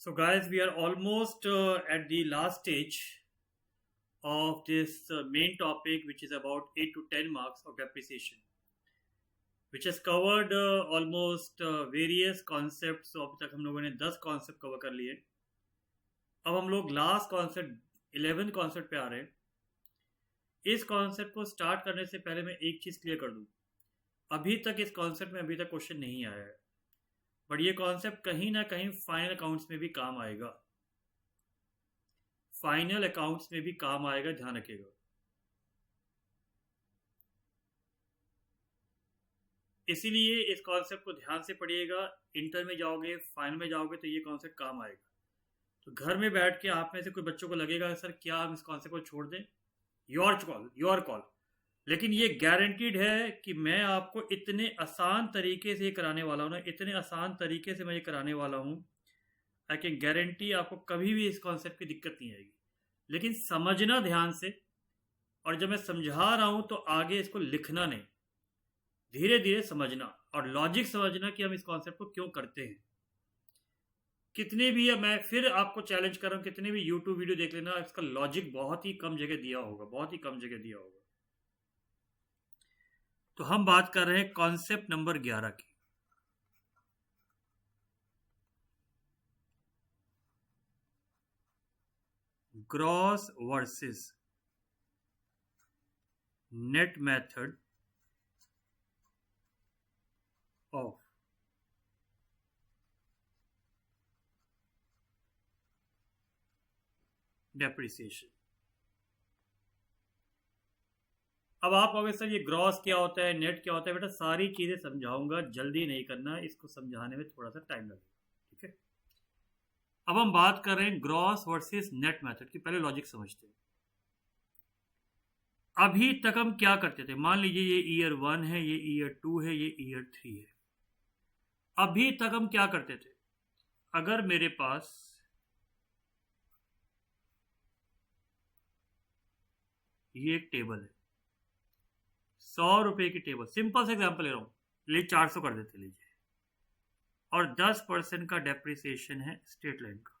So, guys, we are almost at the last stage of this main topic, which is about 8 to 10 marks of depreciation, which has covered almost various concepts. So, अब तक हम लोगों ने 10 concept cover कर लिए. अब हम लोग लास्ट कॉन्सेप्ट 11 कॉन्सेप्ट पे आ रहे हैं. इस कॉन्सेप्ट को स्टार्ट करने से पहले मैं एक चीज़ क्लियर कर दूं. अभी तक इस कॉन्सेप्ट में अभी तक क्वेश्चन नहीं आया है, बट ये कॉन्सेप्ट कहीं ना कहीं फाइनल अकाउंट्स में भी काम आएगा. फाइनल अकाउंट्स में भी काम आएगा, ध्यान रखिएगा. इसीलिए इस कॉन्सेप्ट को ध्यान से पढ़िएगा. इंटर में जाओगे, फाइनल में जाओगे तो ये कॉन्सेप्ट काम आएगा. तो घर में बैठ के आप में से कोई बच्चों को लगेगा सर क्या हम इस कॉन्सेप्ट को छोड़ दें, योर कॉल. लेकिन ये गारंटीड है कि मैं आपको इतने आसान तरीके से ये कराने वाला हूँ ना, इतने आसान तरीके से मैं ये कराने वाला हूँ, आई कैन गारंटी आपको कभी भी इस कॉन्सेप्ट की दिक्कत नहीं आएगी. लेकिन समझना ध्यान से, और जब मैं समझा रहा हूँ तो आगे इसको लिखना नहीं, धीरे धीरे समझना और लॉजिक समझना कि हम इस कॉन्सेप्ट को क्यों करते हैं. कितने भी, मैं फिर आपको चैलेंज कर रहा हूँ, कितने भी यूट्यूब वीडियो देख लेना, इसका लॉजिक बहुत ही कम जगह दिया होगा, बहुत ही कम जगह दिया होगा. तो हम बात कर रहे हैं कॉन्सेप्ट नंबर 11 की. Gross versus net method of depreciation. अब आप कहोगे सर ये ग्रॉस क्या होता है, नेट क्या होता है. बेटा सारी चीजें समझाऊंगा, जल्दी नहीं करना, इसको समझाने में थोड़ा सा टाइम लगेगा. ठीक है. अब हम बात कर रहे हैं ग्रॉस वर्सेस नेट मेथड की. पहले लॉजिक समझते हैं. अभी तक हम क्या करते थे, मान लीजिए ये ईयर 1 है, ये ईयर 2 है, ये ईयर 3 है. अभी तक हम क्या करते थे, अगर मेरे पास ये एक टेबल है, 100 रुपए की टेबल, सिंपल सा एग्जांपल ले रहा हूं, ले 400 कर देते लीजिए, और 10% का डेप्रिसिएशन है स्ट्रेट लाइन का.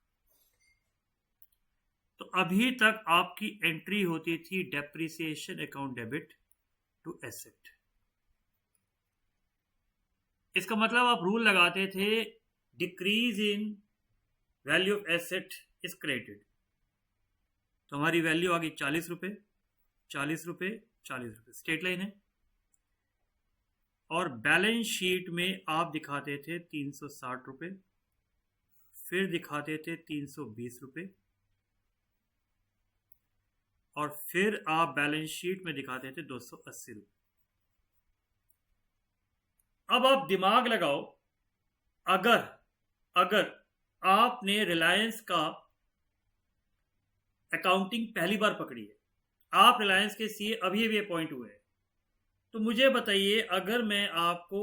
तो अभी तक आपकी एंट्री होती थी depreciation account debit to asset. इसका मतलब आप रूल लगाते थे decrease in value of asset is credited. तो हमारी वैल्यू आ गई 40 रुपए, 40 रुपए, 40 रुपए, स्ट्रेट लाइन है. और बैलेंस शीट में आप दिखाते थे 360 रुपए, फिर दिखाते थे 320 रुपए, और फिर आप बैलेंस शीट में दिखाते थे 280 रुपए. अब आप दिमाग लगाओ, अगर आपने रिलायंस का अकाउंटिंग पहली बार पकड़ी है, आप रिलायंस के सीए अभी भी अपॉइंट हुए हैं, तो मुझे बताइए अगर मैं आपको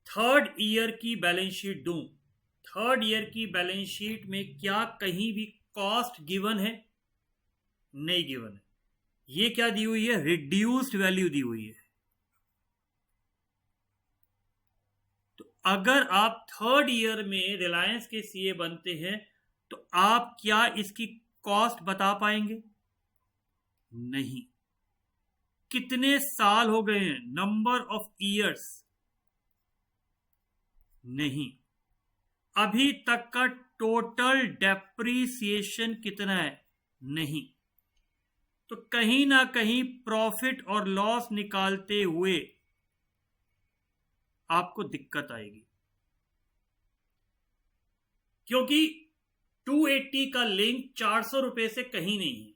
थर्ड ईयर की बैलेंस शीट दूं, थर्ड ईयर की बैलेंस शीट में क्या कहीं भी कॉस्ट गिवन है? नहीं गिवन है. ये क्या दी हुई है? रिड्यूस्ड वैल्यू दी हुई है. तो अगर आप थर्ड ईयर में रिलायंस के सीए बनते हैं तो आप क्या इसकी कॉस्ट बता पाएंगे? नहीं. कितने साल हो गए हैं? Number of years? नहीं. अभी तक का टोटल डेप्रीसिएशन कितना है? नहीं. तो कहीं ना कहीं प्रॉफिट और लॉस निकालते हुए आपको दिक्कत आएगी, क्योंकि 280 का लिंक 400 रुपए से कहीं नहीं है.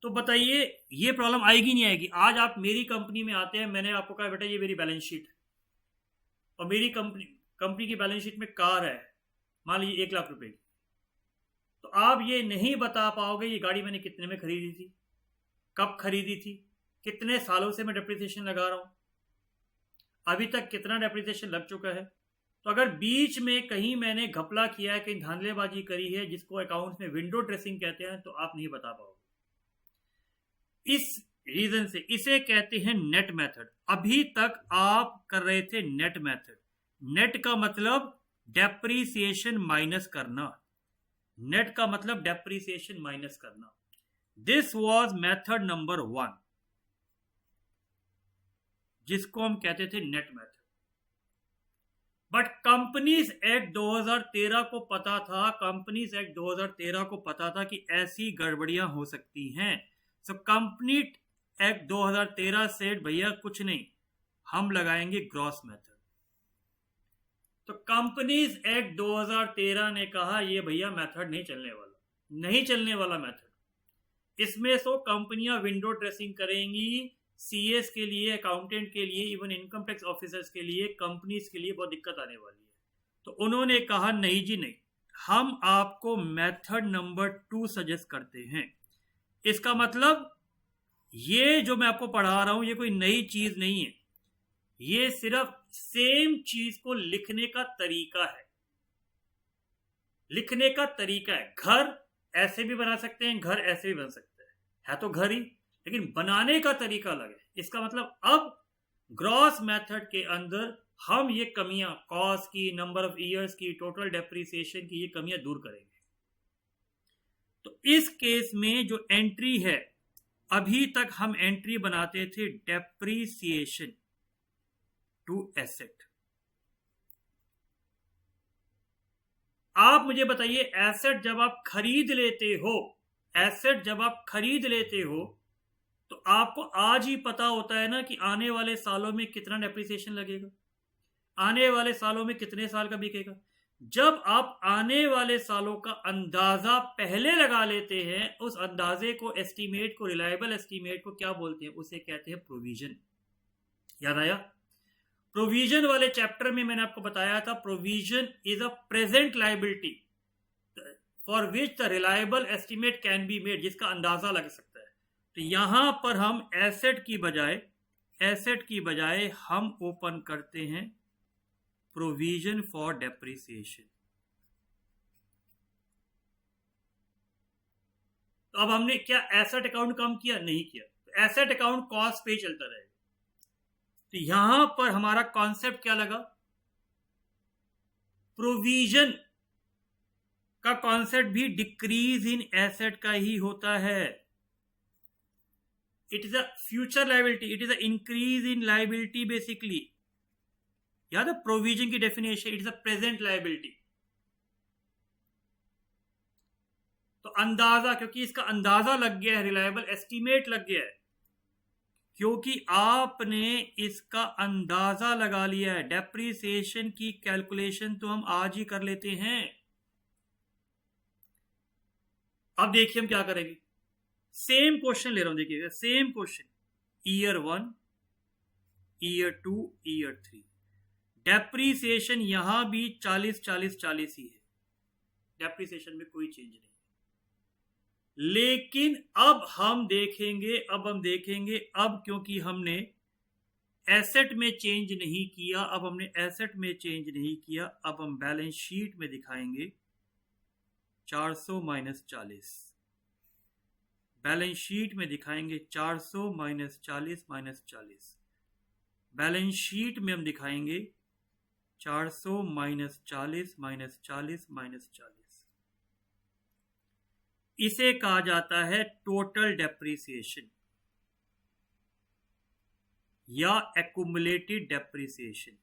तो बताइए ये प्रॉब्लम आएगी नहीं आएगी? आज आप मेरी कंपनी में आते हैं, मैंने आपको कहा बेटा ये मेरी बैलेंस शीट है, और मेरी कंपनी की बैलेंस शीट में कार है मान लीजिए 1 लाख रुपए की. तो आप ये नहीं बता पाओगे ये गाड़ी मैंने कितने में खरीदी थी, कब खरीदी थी, कितने सालों से मैं डेप्रिसिएशन लगा रहा हूं, अभी तक कितना डेप्रिसिएशन लग चुका है. तो अगर बीच में कहीं मैंने घपला किया है, कहीं धांधलेबाजी करी है, जिसको अकाउंट्स में विंडो ड्रेसिंग कहते हैं, तो आप नहीं बता पाओगे. इस रीजन से इसे कहते हैं नेट मेथड. अभी तक आप कर रहे थे नेट मेथड. नेट का मतलब डेप्रीसिएशन माइनस करना, नेट का मतलब डेप्रीसिएशन माइनस करना। दिस वॉज मेथड नंबर 1, जिसको हम कहते थे net method. But companies act 2013 को पता था, कंपनीज एक्ट 2013 को पता था कि ऐसी गड़बड़ियां हो सकती हैं। सो कंपनी एक्ट 2013 से भैया कुछ नहीं, हम लगाएंगे ग्रॉस मेथड। तो कंपनीज एक्ट 2013 ने कहा ये भैया मेथड नहीं चलने वाला, नहीं चलने वाला मेथड। इसमें तो कंपनियां विंडो ड्रेसिंग करेंगी, सीएस के लिए, अकाउंटेंट के लिए, इवन इनकम टैक्स ऑफिसर्स के लिए, कंपनीज के लिए बहुत दिक्कत आने वाली है। तो उन्होंने कहा नहीं जी नहीं, हम आपको मेथड नंबर 2 सजेस्ट करते हैं। इसका मतलब ये जो मैं आपको पढ़ा रहा हूं ये कोई नई चीज नहीं है, ये सिर्फ सेम चीज को लिखने का तरीका है, लिखने का तरीका है। घर ऐसे भी बना सकते हैं, घर ऐसे भी बन सकते हैं, है तो घर ही, लेकिन बनाने का तरीका अलग है। इसका मतलब अब ग्रॉस मेथड के अंदर हम ये कमियां, कॉस्ट की, नंबर ऑफ ईयर्स की, टोटल डेप्रिसिएशन की, ये कमियां दूर करेंगे। तो इस केस में जो एंट्री है, अभी तक हम एंट्री बनाते थे डेप्रिसिएशन टू एसेट। आप मुझे बताइए, एसेट जब आप खरीद लेते हो, एसेट जब आप खरीद लेते हो तो आपको आज ही पता होता है ना कि आने वाले सालों में कितना डेप्रिसिएशन लगेगा, आने वाले सालों में कितने साल का बिकेगा। जब आप आने वाले सालों का अंदाजा पहले लगा लेते हैं, उस अंदाजे को, एस्टीमेट को, रिलायबल एस्टीमेट को क्या बोलते हैं, उसे कहते हैं प्रोविजन। याद आया? प्रोविजन वाले चैप्टर में मैंने आपको बताया था, provision is a present liability for which the reliable estimate can be made, जिसका अंदाजा लग सकता है। तो यहां पर हम एसेट की बजाय हम ओपन करते हैं प्रोविजन फॉर डेप्रिसिएशन। तो अब हमने क्या एसेट अकाउंट कम किया? नहीं किया। तो एसेट अकाउंट कॉस्ट पे चलता रहेगा। तो यहां पर हमारा कॉन्सेप्ट क्या लगा? प्रोविजन का कॉन्सेप्ट भी डिक्रीज इन एसेट का ही होता है। It is a future liability, it is a increase in liability basically. याद है प्रोविजन की definition? It is a present liability. तो अंदाजा, क्योंकि इसका अंदाजा लग गया है, रिलायबल एस्टीमेट लग गया है, क्योंकि आपने इसका अंदाजा लगा लिया है। डेप्रिसिएशन की कैलकुलेशन तो हम आज ही कर लेते हैं। अब देखिए हम क्या करेंगे। सेम क्वेश्चन ले रहा हूं, देखिएगा same question, year 1, year 2, year 3। Depreciation यहां भी 40-40-40 ही है, डेप्रिसिएशन में कोई चेंज नहीं। लेकिन अब हम देखेंगे, अब क्योंकि हमने एसेट में चेंज नहीं किया, अब हम बैलेंस शीट में दिखाएंगे 400 - 40। बैलेंस शीट में दिखाएंगे 400 - 40 - 40। बैलेंस शीट में हम दिखाएंगे 400 - 40 - 40 - 40। इसे कहा जाता है टोटल डेप्रिसिएशन या एक्युमुलेटेड डेप्रिसिएशन।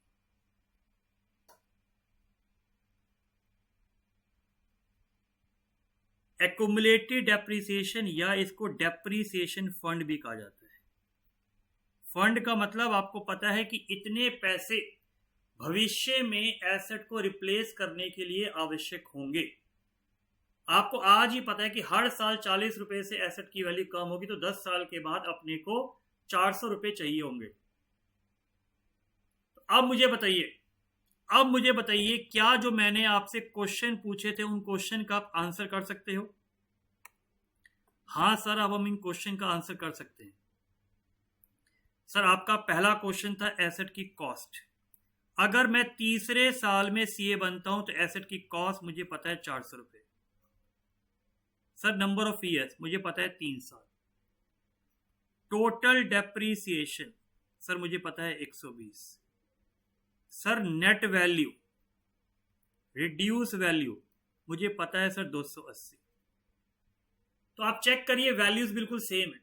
एक्युमुलेटेड डेप्रिसिएशन या इसको डेप्रिसिएशन फंड भी कहा जाता है। फंड का मतलब आपको पता है कि इतने पैसे भविष्य में एसेट को रिप्लेस करने के लिए आवश्यक होंगे। आपको आज ही पता है कि हर साल 40 रुपए से एसेट की वैल्यू कम होगी, तो 10 साल के बाद अपने को 400 रुपए चाहिए होंगे। तो अब मुझे बताइए क्या जो मैंने आपसे क्वेश्चन पूछे थे उन क्वेश्चन का आप आंसर कर सकते हो? हाँ सर, अब हम इन क्वेश्चन का आंसर कर सकते हैं। सर आपका पहला क्वेश्चन था एसेट की कॉस्ट। अगर मैं तीसरे साल में सीए बनता हूं तो एसेट की कॉस्ट मुझे पता है 400 रुपए। सर नंबर ऑफ ईयर्स मुझे पता है 3 साल। टोटल डेप्रिसिएशन सर मुझे पता है 120। Sir net value reduce value मुझे पता है सर 280। तो आप चेक करिए वैल्यूज बिल्कुल सेम है।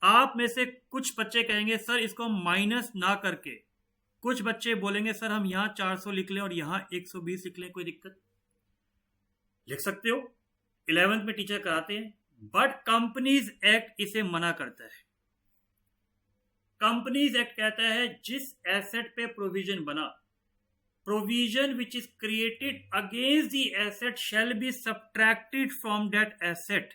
आप में से कुछ बच्चे कहेंगे सर इसको हम माइनस ना करके, कुछ बच्चे बोलेंगे सर हम यहाँ 400 लिख लें और यहाँ 120 लिख लें, कोई दिक्कत? लिख सकते हो, 11th में टीचर कराते हैं, बट कंपनीज एक्ट इसे मना करता है। कंपनीज एक्ट कहता है जिस एसेट पे प्रोविजन बना, provision which is created against the asset shall be subtracted from that asset.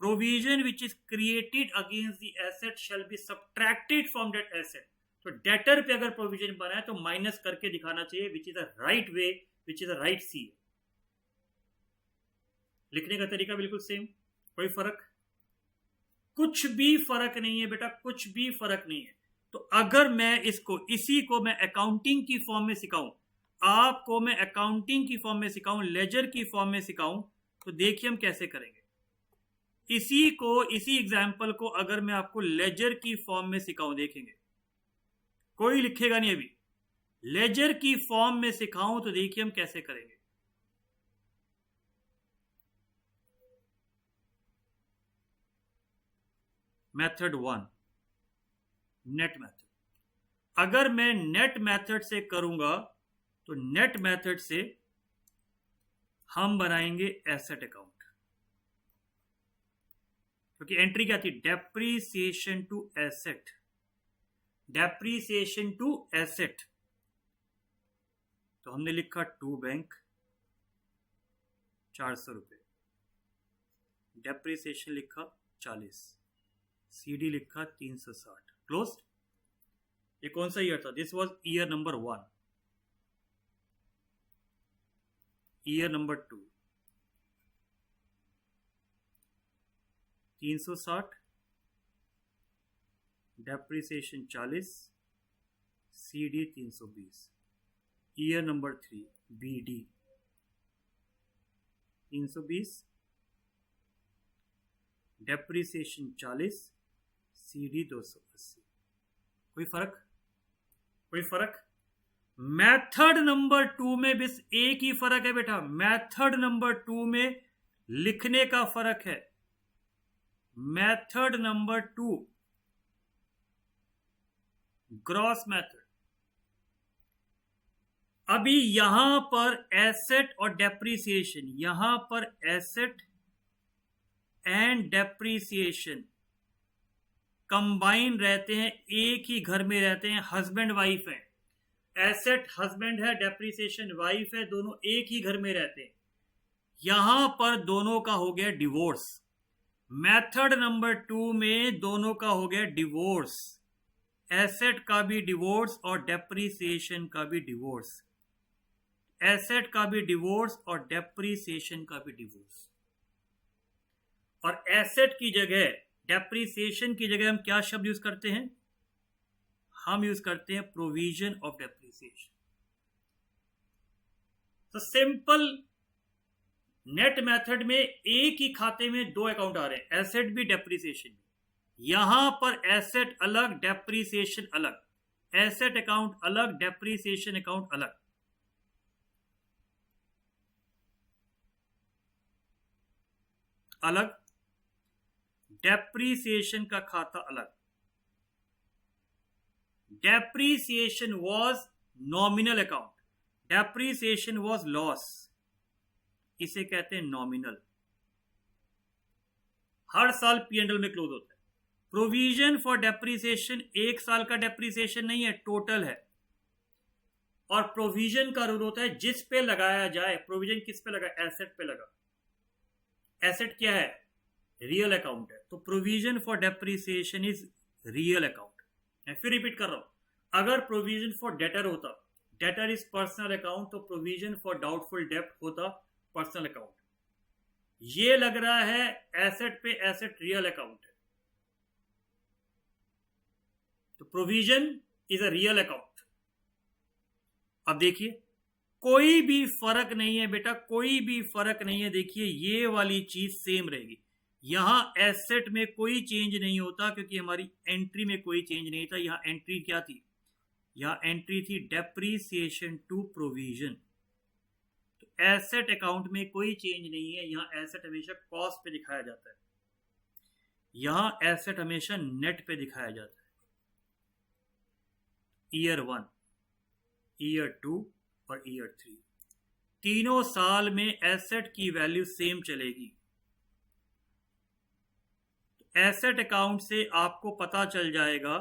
Provision which is created against the asset shall be subtracted from that asset. तो डेटर पे अगर provision बना है तो माइनस करके दिखाना चाहिए, which is a right way, which is a right see. लिखने का तरीका बिल्कुल सेम, कोई फर्क? कुछ भी फर्क नहीं है बेटा, कुछ भी फर्क नहीं है। तो अगर मैं इसी को मैं अकाउंटिंग की फॉर्म में सिखाऊं, आपको मैं अकाउंटिंग की फॉर्म में सिखाऊं, लेजर की फॉर्म में सिखाऊं, तो देखिए हम कैसे करेंगे। इसी एग्जाम्पल को अगर मैं आपको लेजर की फॉर्म में सिखाऊं, देखेंगे कोई लिखेगा नहीं अभी, लेजर की फॉर्म में सिखाऊं तो देखिए हम कैसे करेंगे। Method 1, net method. अगर मैं नेट मेथड से करूंगा तो नेट मेथड से हम बनाएंगे एसेट अकाउंट, क्योंकि एंट्री क्या थी? Depreciation to asset, depreciation to asset. तो हमने लिखा टू बैंक 400 रुपए, डेप्रीसिएशन लिखा 40, सीडी लिखा 360, क्लोज्ड। ये कौन सा ईयर था? This was year number 1। Year number 2 360, depreciation 40, CD 320। Year number 3 BD 320, depreciation 40, CD 280। कोई फर्क? कोई फर्क? मेथड नंबर 2 में बस एक ही फर्क है बेटा, मेथड नंबर 2 में लिखने का फर्क है। Method number 2 gross method. अभी यहां पर एसेट और डेप्रीसिएशन, यहां पर एसेट एंड डेप्रीसिएशन कंबाइन रहते हैं, एक ही घर में रहते हैं, हस्बैंड वाइफ है। एसेट हस्बैंड है, डेप्रीसिएशन वाइफ है, दोनों एक ही घर में रहते हैं। यहां पर दोनों का हो गया डिवोर्स। मेथड नंबर 2 में दोनों का हो गया डिवोर्स, एसेट का भी डिवोर्स और डेप्रीसिएशन का भी डिवोर्स, एसेट का भी डिवोर्स और डेप्रीसिएशन का भी डिवोर्स। और एसेट की जगह, डेप्रीसिएशन की जगह हम क्या शब्द यूज करते हैं? हम यूज करते हैं प्रोविजन ऑफ डेप्रीसिएशन। तो सिंपल नेट मेथड में एक ही खाते में दो अकाउंट आ रहे हैं, एसेट भी डेप्रीसिएशन भी। यहां पर एसेट अलग, डेप्रीसिएशन अलग, एसेट अकाउंट अलग, डेप्रीसिएशन अकाउंट अलग। अलग, डेप्रीसिएशन का खाता अलग। Depreciation was nominal account, depreciation was loss, इसे कहते हैं नॉमिनल। हर साल P&L में क्लोज होता है। प्रोविजन फॉर डेप्रीसिएशन एक साल का डेप्रीसिएशन नहीं है, टोटल है। और प्रोविजन का रूल होता है जिस पे लगाया जाए। प्रोविजन किस पे लगा? एसेट पे लगा। एसेट क्या है? रियल अकाउंट है। तो provision for depreciation is real account. मैं फिर रिपीट कर रहा हूं, अगर प्रोविजन फॉर डेटर होता, डेटर इज पर्सनल अकाउंट, तो प्रोविजन फॉर डाउटफुल डेब्ट होता पर्सनल अकाउंट। ये लग रहा है एसेट पे, एसेट रियल अकाउंट है, तो provision is a real account. अब देखिए कोई भी फर्क नहीं है बेटा, कोई भी फर्क नहीं है। देखिए ये वाली चीज सेम रहेगी। यहां एसेट में कोई चेंज नहीं होता क्योंकि हमारी एंट्री में कोई चेंज नहीं था। यहां एंट्री क्या थी? या एंट्री थी डेप्रीसिएशन टू प्रोविजन। तो एसेट अकाउंट में कोई चेंज नहीं है, यहाँ एसेट हमेशा कॉस्ट पे दिखाया जाता है, यहाँ एसेट हमेशा नेट पे दिखाया जाता है। ईयर 1, ईयर 2 और ईयर 3 तीनों साल में एसेट की वैल्यू सेम चलेगी। एसेट अकाउंट से आपको पता चल जाएगा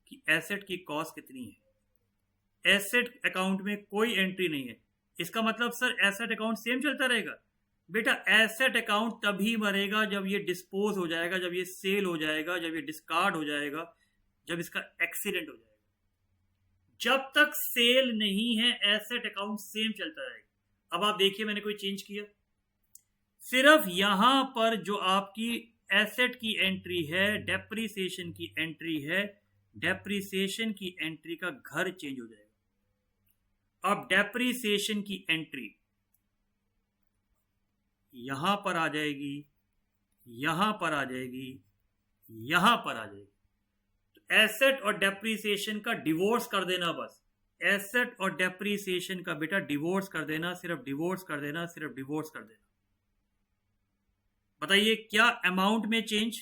कि एसेट की कॉस्ट कितनी है। एसेट अकाउंट में कोई एंट्री नहीं है, इसका मतलब सर एसेट अकाउंट सेम चलता रहेगा। बेटा एसेट अकाउंट तभी मरेगा जब ये डिस्पोज हो जाएगा, जब ये सेल हो जाएगा, जब ये डिस्कार्ड हो जाएगा, जब इसका एक्सीडेंट हो जाएगा। जब तक सेल नहीं है एसेट अकाउंट सेम चलता रहेगा। अब आप देखिए मैंने कोई चेंज किया, सिर्फ यहां पर जो आपकी एसेट की एंट्री है, डेप्रीसिएशन की एंट्री है, डेप्रीसिएशन की एंट्री का घर चेंज हो जाएगा। अब डेप्रीसिएशन की एंट्री यहां पर आ जाएगी, यहां पर आ जाएगी, यहां पर आ जाएगी। तो एसेट और डेप्रीसिएशन का डिवोर्स कर देना, बस एसेट और डेप्रीसिएशन का बेटा डिवोर्स कर देना, सिर्फ डिवोर्स कर देना, सिर्फ डिवोर्स कर देना। बताइए क्या अमाउंट में चेंज,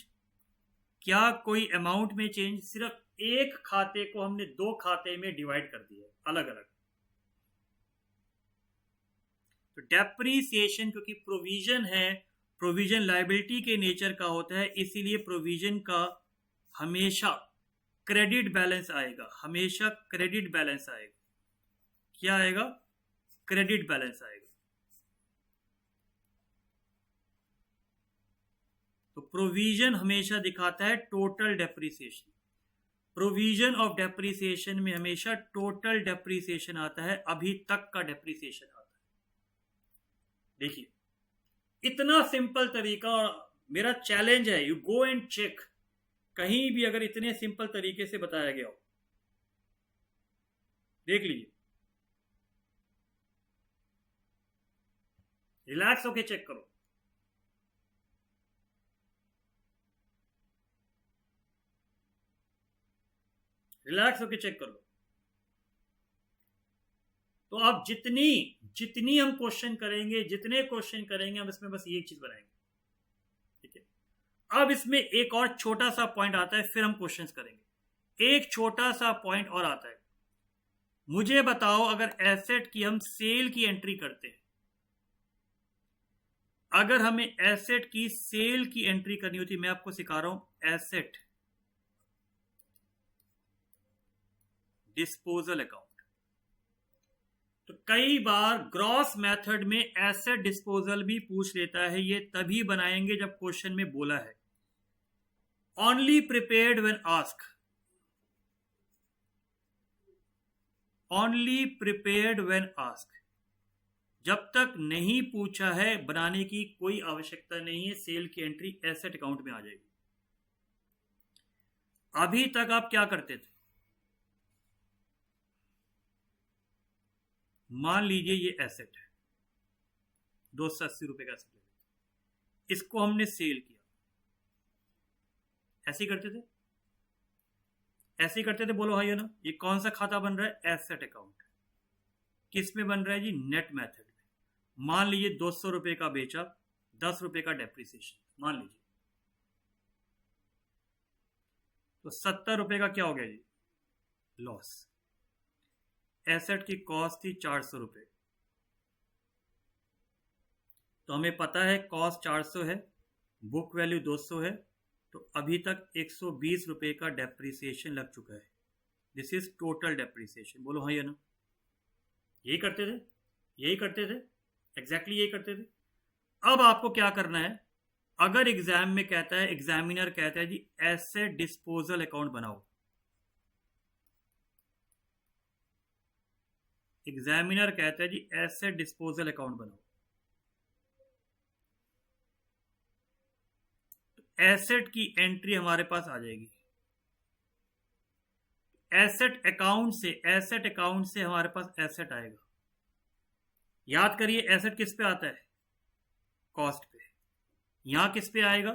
क्या कोई अमाउंट में चेंज? सिर्फ एक खाते को हमने दो खाते में डिवाइड कर दिया अलग अलग। तो डेप्रीसिएशन क्योंकि प्रोविजन है, प्रोविजन लायबिलिटी के नेचर का होता है, इसीलिए प्रोविजन का हमेशा क्रेडिट बैलेंस आएगा, हमेशा क्रेडिट बैलेंस आएगा। क्या आएगा? क्रेडिट बैलेंस आएगा। तो प्रोविजन हमेशा दिखाता है total depreciation. Provision of depreciation में हमेशा टोटल डेप्रीसिएशन आता है, अभी तक का डेप्रीसिएशन आता है। देखिए इतना सिंपल तरीका, और मेरा चैलेंज है, यू गो एंड चेक, कहीं भी अगर इतने सिंपल तरीके से बताया गया हो, देख लीजिए, रिलैक्स होके चेक करो। रिलैक्स होके चेक कर लो। तो आप जितनी हम क्वेश्चन करेंगे, जितने क्वेश्चन करेंगे, हम इसमें बस एक चीज बनाएंगे, ठीक है। अब इसमें एक और छोटा सा पॉइंट आता है, फिर हम क्वेश्चंस करेंगे। एक छोटा सा पॉइंट और आता है, मुझे बताओ अगर एसेट की हम सेल की एंट्री करते हैं, अगर हमें एसेट की सेल की एंट्री करनी होती, मैं आपको सिखा रहा हूं एसेट डिस्पोजल अकाउंट। तो कई बार ग्रॉस मेथड में एसेट डिस्पोजल भी पूछ लेता है, ये तभी बनाएंगे जब क्वेश्चन में बोला है only prepared when ask, only prepared when ask. जब तक नहीं पूछा है बनाने की कोई आवश्यकता नहीं है, सेल की एंट्री एसेट अकाउंट में आ जाएगी। अभी तक आप क्या करते थे? मान लीजिए ये एसेट है, 280 रुपए का एसेट, इसको हमने सेल किया, ऐसे ही करते थे, ऐसे ही करते थे, बोलो भाइयों ना। ये कौन सा खाता बन रहा है? Asset account. किस में बन रहा है जी? नेट मेथड में। मान लीजिए 200 रुपए का बेचा, 10 रुपए का डेप्रीसिएशन मान लीजिए, तो 70 रुपए का क्या हो गया जी? लॉस। एसेट की कॉस्ट थी 400 रुपए, तो हमें पता है कॉस्ट 400 है, बुक वैल्यू 200 है, तो अभी तक 120 रुपए का डेप्रीसिएशन लग चुका है। This is total depreciation. बोलो हाँ या ना? यही करते थे, यही करते थे, एग्जैक्टली यही करते थे। अब आपको क्या करना है, अगर एग्जाम में कहता है, एग्जामिनर कहता है जी एसेट डिस्पोजल अकाउंट बनाओ, एग्जामिनर कहता है जी एसेट डिस्पोजल अकाउंट बनाओ, तो एसेट की एंट्री हमारे पास आ जाएगी। एसेट अकाउंट से हमारे पास एसेट आएगा। याद करिए एसेट किस पे आता है? कॉस्ट पे। यहां किस पे आएगा?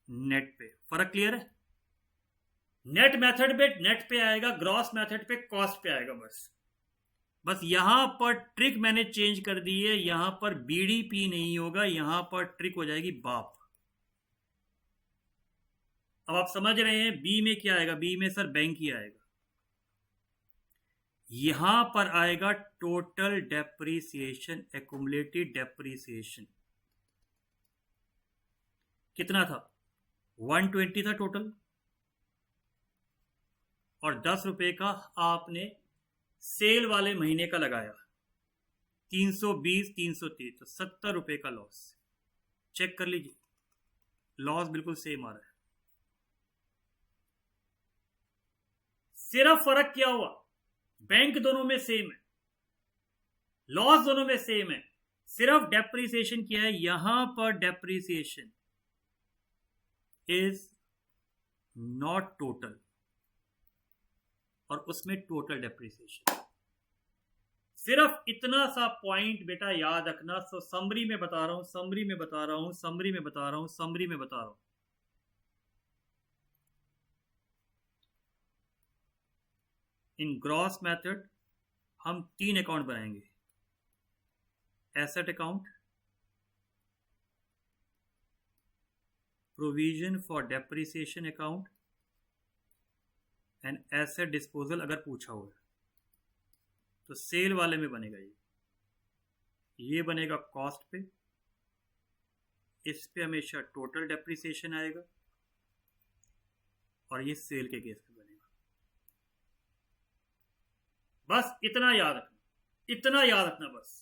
नेट पे। फर्क क्लियर है? नेट मेथड पे नेट पे आएगा, ग्रॉस मेथड पे कॉस्ट पे आएगा। बस यहां पर ट्रिक मैंने चेंज कर दी है, यहां पर बीडीपी नहीं होगा, यहां पर ट्रिक हो जाएगी बाप। अब आप समझ रहे हैं बी में क्या आएगा, बी में सर बैंक ही आएगा। यहां पर आएगा टोटल डेप्रीसिएशन, एक्यूमुलेटेड डेप्रीसिएशन कितना था, 120 था टोटल, और 10 रुपए का आपने सेल वाले महीने का लगाया, 320 330, तो 70 रुपए का लॉस। चेक कर लीजिए, लॉस बिल्कुल सेम आ रहा है। सिर्फ फर्क क्या हुआ, बैंक दोनों में सेम है, लॉस दोनों में सेम है, सिर्फ डेप्रीसिएशन क्या है, यहां पर डेप्रीसिएशन इज नॉट टोटल और उसमें टोटल डेप्रीसिएशन। सिर्फ इतना सा पॉइंट बेटा याद रखना। सो समरी में बता रहा हूं, समरी में बता रहा हूं, समरी में बता रहा हूं, समरी में बता रहा हूं। इन ग्रॉस मेथड हम 3 अकाउंट बनाएंगे, asset account, provision for depreciation account and asset disposal अगर पूछा हुआ है तो सेल वाले में बनेगा ये बनेगा कॉस्ट पे, इस पे हमेशा टोटल डेप्रीसिएशन आएगा, और ये सेल के केस पे बनेगा। बस इतना याद रखना, इतना याद रखना बस।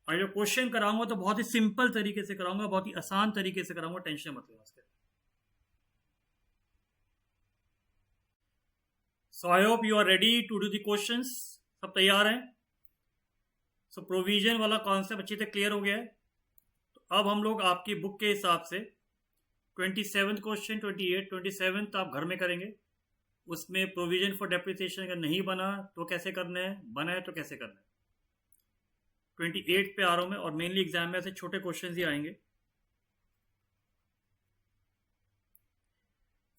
और जो क्वेश्चन कराऊंगा तो बहुत ही सिंपल तरीके से कराऊंगा, बहुत ही आसान तरीके से कराऊंगा, टेंशन मत लेना उसके। So I hope you are ready to do the questions. सब तैयार हैं? सो प्रोविजन वाला कॉन्सेप्ट अच्छी तरह क्लियर हो गया है। तो अब हम लोग आपकी बुक के हिसाब से 27 क्वेश्चन, 28, 27 आप घर में करेंगे। उसमें प्रोविजन फॉर डेप्रिसिएशन अगर नहीं बना तो कैसे करना है, बना है तो कैसे करना है। 28 पे आ रहा हूं मैं, और मेनली एग्जाम में ऐसे छोटे क्वेश्चन ही आएंगे।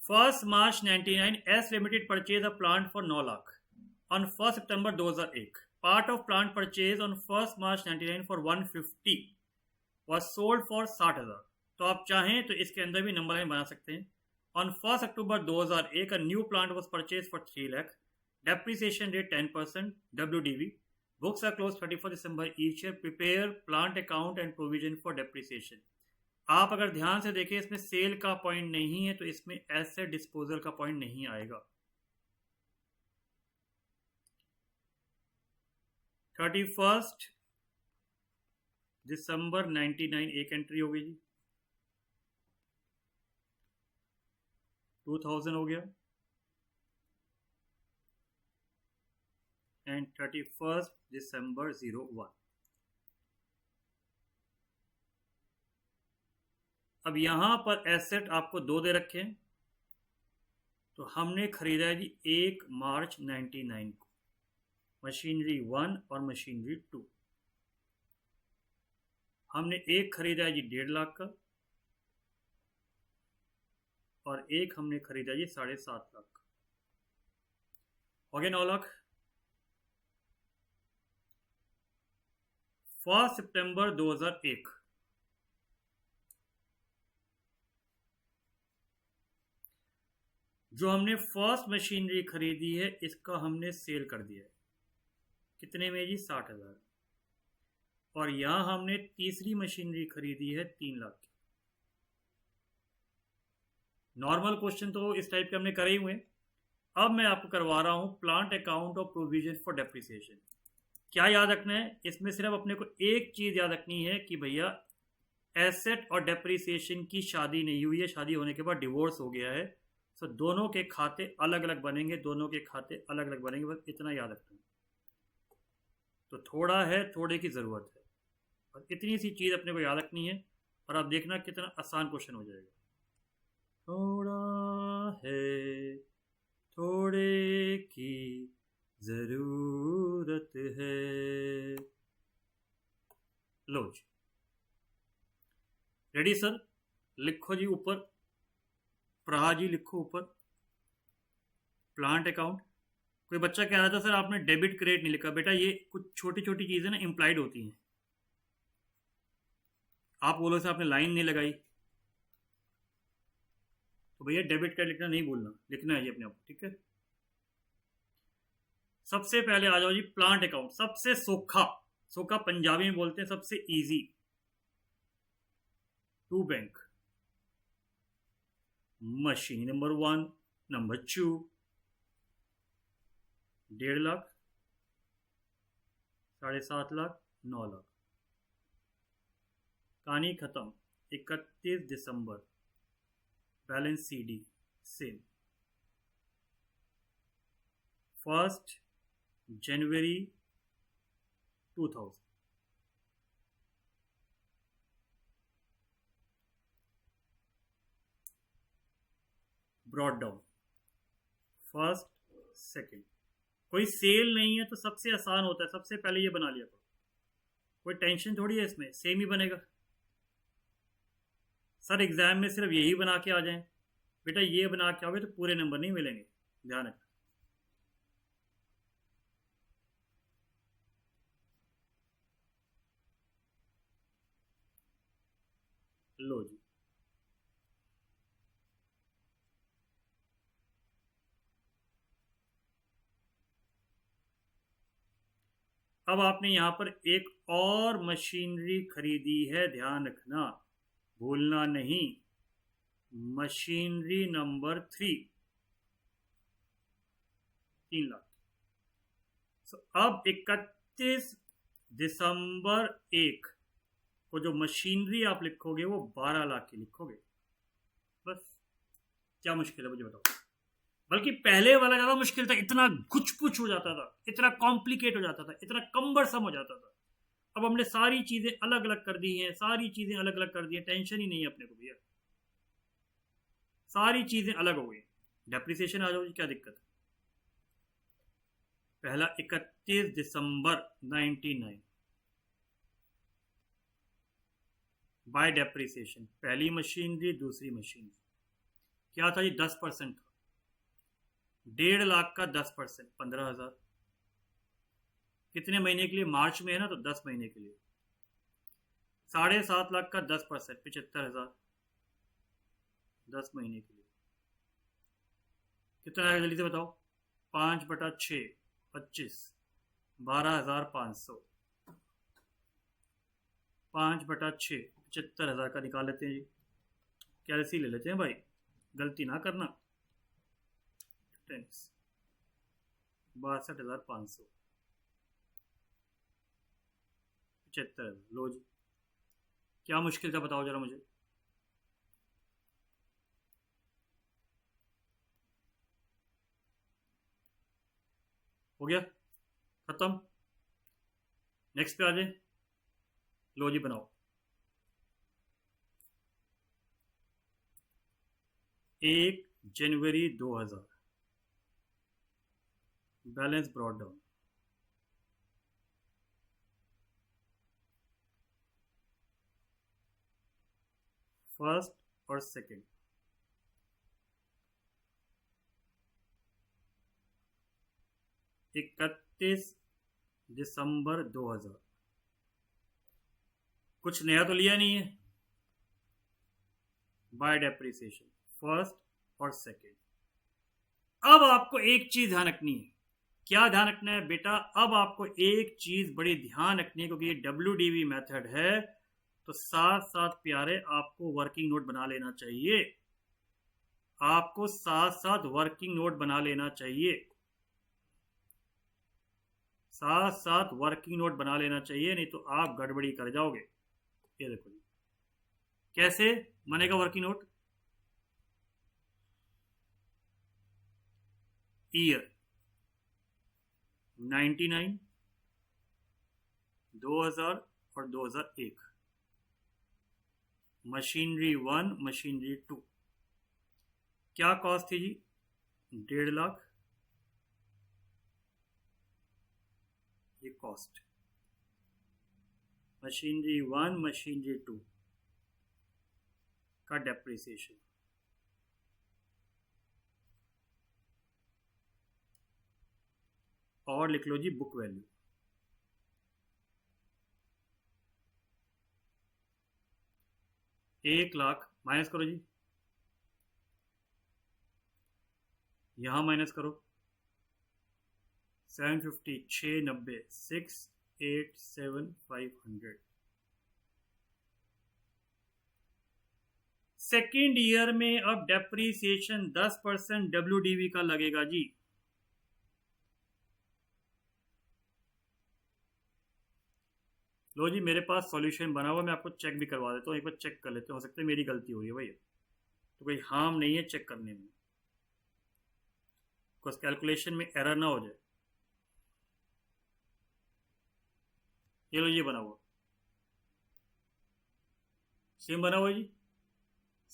1 मार्च 99 S limited purchase a plant for 9 lakh on 1 September 2001। Part of plant purchase on 1 March 99 for 150 was sold for 60,000। तो आप चाहें तो इसके अंदर भी नंबर लाइन बना सकते हैं। On 1 October 2001 a new plant was purchase for 3 lakh, depreciation rate 10%, WDV, books are close 31 December each year, prepare plant account and provision for depreciation. आप अगर ध्यान से देखें इसमें सेल का पॉइंट नहीं है तो इसमें एसेट डिस्पोजल का पॉइंट नहीं आएगा। 31 दिसंबर 99 एक एंट्री हो गई जी, 2000 हो गया, एंड 31 दिसंबर 01। अब यहां पर एसेट आपको 2 दे रखे हैं, तो हमने खरीदा है जी 1 मार्च 99 को मशीनरी 1 और मशीनरी 2। हमने एक खरीदा है जी 1.5 लाख का, और एक हमने खरीदा जी 7.5 लाख का, हो गया 9 लाख। 1 सितंबर 2001 जो हमने फर्स्ट मशीनरी खरीदी है इसका हमने सेल कर दिया है, कितने में जी, 60,000। और यहां हमने तीसरी मशीनरी खरीदी है 3 लाख की। नॉर्मल क्वेश्चन तो इस टाइप के हमने करे ही हुए। अब मैं आपको करवा रहा हूं प्लांट अकाउंट और प्रोविजन फॉर डेप्रिसिएशन। क्या याद रखना है इसमें, सिर्फ अपने को एक चीज याद रखनी है कि भैया एसेट और डेप्रिसिएशन की शादी नहीं हुई है, शादी होने के बाद डिवोर्स हो गया है। सो दोनों के खाते अलग अलग बनेंगे, दोनों के खाते अलग अलग बनेंगे, बस इतना याद रखना है। तो थोड़ा है, थोड़े की ज़रूरत है, और इतनी सी चीज़ अपने को याद रखनी है, और आप देखना कितना आसान क्वेश्चन हो जाएगा। थोड़ा है, थोड़े की ज़रूरत है। लो जी, रेडी सर? लिखो जी ऊपर, प्रहा जी लिखो ऊपर। Plant account. कोई बच्चा कह रहा था सर आपने डेबिट क्रेडिट नहीं लिखा। बेटा ये कुछ छोटी छोटी चीज़ें ना इम्प्लाइड होती हैं। आप बोलो से आपने लाइन नहीं लगाई तो भैया डेबिट क्रेडिट लिखना नहीं भूलना, लिखना है ये अपने आप, ठीक है। सबसे पहले आ जाओ जी प्लांट अकाउंट, सबसे सोखा, सोखा पंजाबी में बोलते हैं, सबसे easy. To bank, machine number 1, number 2, 1.5 lakh, 7.5 lakh, 9 lakh, कहानी खत्म। 31 December, balance CD same. 1 January 2000, brought down 1, 2। कोई सेल नहीं है तो सबसे आसान होता है, सबसे पहले ये बना लिया करो, कोई टेंशन थोड़ी है इसमें, सेम ही बनेगा। सर एग्जाम में सिर्फ यही बना के आ जाएं, बेटा ये बना के आओगे तो पूरे नंबर नहीं मिलेंगे, ध्यान रखना। लो जी, अब आपने यहां पर एक और मशीनरी खरीदी है, ध्यान रखना, भूलना नहीं। Machinery number 3, 3 lakh. अब 31 दिसंबर 1 को जो मशीनरी आप लिखोगे वो 12 लाख की लिखोगे, बस। क्या मुश्किल है मुझे बताओ? बल्कि पहले वाला ज़्यादा मुश्किल था, इतना कुछ पुछ हो जाता था, इतना कॉम्प्लिकेट हो जाता था, इतना कम्बरसम हो जाता था। अब हमने सारी चीज़ें अलग अलग कर दी हैं, सारी चीज़ें अलग अलग कर दी हैं, टेंशन ही नहीं है अपने को भैया, सारी चीज़ें अलग हो गई। डेप्रिसिएशन आ जाओ जी, क्या दिक्कत है? पहला 31 दिसंबर 99 बाय डेप्रिसिएशन, पहली मशीनरी दूसरी मशीनरी, क्या था जी? 10% था। 1.5 लाख का 10%, 15,000। कितने महीने के लिए? मार्च में है ना, तो 10 महीने के लिए। 7.5 लाख का 10%, 75,000, 10 महीने के लिए। कितना आएगा जल्दी से बताओ? 5/6, 25, 12,500। 5/6, 75,000 का निकाल लेते हैं जी, कैलसी ले लेते हैं भाई, गलती ना करना। 62,500, 75,000। लो जी, क्या मुश्किल था बताओ जरा मुझे? हो गया खत्म, नेक्स्ट पे आ जाए। लो जी बनाओ। 1 January 2000, balance brought down. First और सेकंड, 31 दिसंबर 2000। कुछ नया तो लिया नहीं है, बाय डेप्रिसिएशन, फर्स्ट और सेकंड। अब आपको एक चीज ध्यान रखनी है। क्या ध्यान रखना है बेटा? अब आपको एक चीज बड़ी ध्यान रखनी है, क्योंकि ये WDV मेथड है, तो साथ साथ प्यारे आपको वर्किंग नोट बना लेना चाहिए। आपको साथ साथ वर्किंग नोट बना लेना चाहिए, साथ साथ वर्किंग नोट बना लेना चाहिए, नहीं तो आप गड़बड़ी कर जाओगे। ये देखो जी, कैसे बनेगा वर्किंग नोट? ईयर 99, 2000 और 2001। मशीनरी 1, मशीनरी 2, क्या कॉस्ट थी जी? 1.5 लाख। ये कॉस्ट, मशीनरी 1, मशीनरी 2 का डेप्रिसिएशन। और लिख लो जी बुक वैल्यू। एक लाख माइनस करो जी, यहां माइनस करो 750 690 687,500। सेकेंड ईयर में अब डेप्रीसिएशन 10% WDV का लगेगा जी। लो जी मेरे पास सॉल्यूशन बना हुआ, मैं आपको चेक भी करवा देता हूँ, एक बार चेक कर लेते हो सकता है मेरी गलती हुई है भैया, तो कोई हार्म नहीं है चेक करने में, कुछ कैलकुलेशन में एरर ना हो जाए। ये लो ये बना हुआ, सेम बना हुआ जी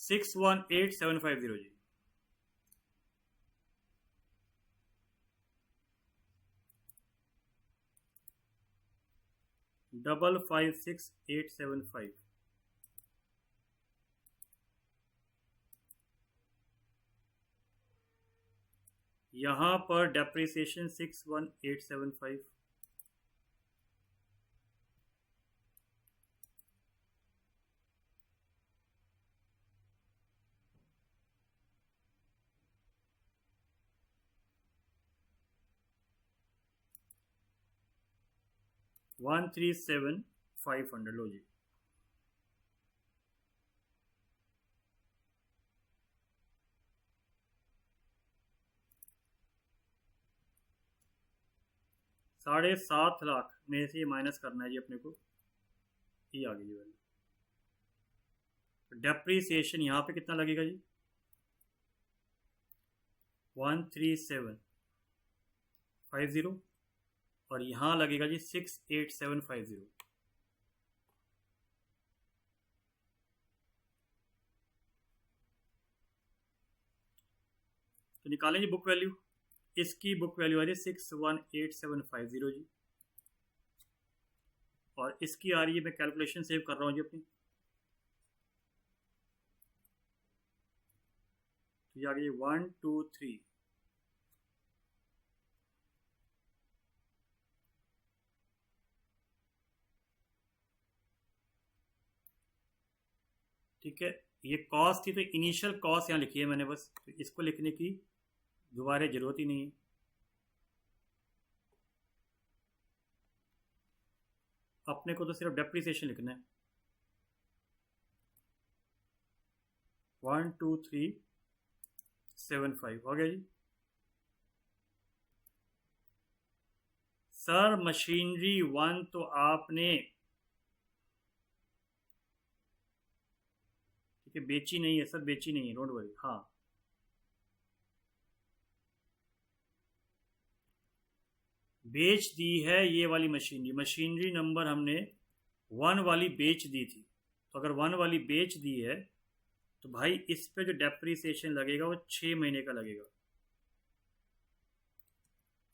618750 जी। डबल 56875। यहां पर डेप्रिसिएशन 61875। वन 137,500 लो जी। $7.5 लाख में से माइनस करना है जी अपने को, ये आ गई जी वैल्यू। डेप्रीसिएशन यहाँ पे कितना लगेगा जी 13750 और यहाँ लगेगा जी 68750। तो निकालें जी बुक वैल्यू, इसकी बुक वैल्यू आ रही है 618750 जी, और इसकी आ रही है, मैं कैलकुलेशन सेव कर रहा हूँ जी अपनी, तो ये आ गई 123। ठीक है, ये कॉस्ट थी तो इनिशियल कॉस्ट यहाँ लिखी है मैंने बस, तो इसको लिखने की दोबारा जरूरत ही नहीं है। अपने को तो सिर्फ डेप्रिसिएशन लिखना है। 12375 हो गया जी। सर मशीनरी 1 तो आपने ठीक है बेची नहीं है सर, बेची नहीं है, डोंट वरी। हाँ बेच दी है ये वाली मशीनरी, मशीनरी नंबर हमने 1 वाली बेच दी थी, तो अगर 1 वाली बेच दी है तो भाई इस पे जो डेप्रीसिएशन लगेगा वो 6 महीने का लगेगा।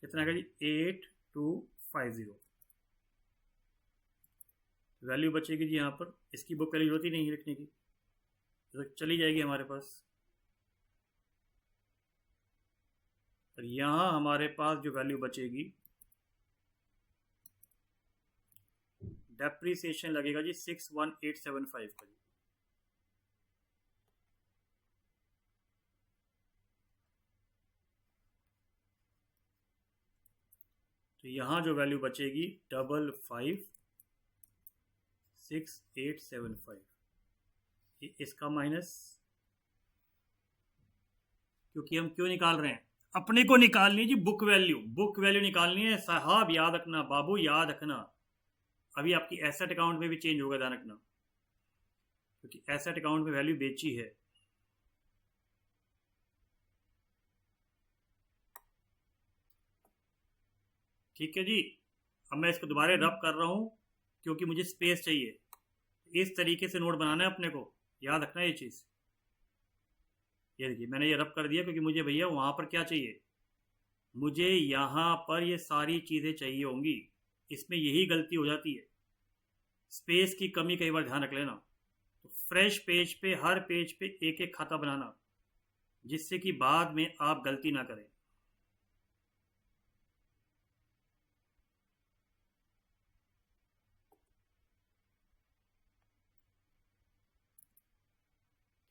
कितना आएगा जी 8250। वैल्यू बचेगी जी यहाँ पर, इसकी बुक वैल्यू जरूरत ही नहीं है लिखने की, तो चली जाएगी हमारे पास। और यहाँ हमारे पास जो वैल्यू बचेगी, डेप्रीसिएशन लगेगा जी 61875 का जी। तो यहाँ जो वैल्यू बचेगी 556875, इसका माइनस, क्योंकि हम क्यों निकाल रहे हैं, अपने को निकालनी है जी बुक वैल्यू, बुक वैल्यू निकालनी है साहब, याद रखना बाबू याद रखना। अभी आपकी एसेट अकाउंट में भी चेंज होगा, ध्यान रखना, क्योंकि एसेट अकाउंट में वैल्यू बेची है। ठीक है जी, अब मैं इसको दोबारा रब कर रहा हूं क्योंकि मुझे स्पेस चाहिए। इस तरीके से नोट बनाना है अपने को, याद रखना ये चीज़। ये देखिए मैंने ये रब कर दिया क्योंकि मुझे भैया वहां पर क्या चाहिए, मुझे यहाँ पर ये सारी चीज़ें चाहिए होंगी, इसमें यही गलती हो जाती है, स्पेस की कमी कई बार ध्यान रख लेना। तो फ्रेश पेज पे हर पेज पे एक एक खाता बनाना, जिससे कि बाद में आप गलती ना करें।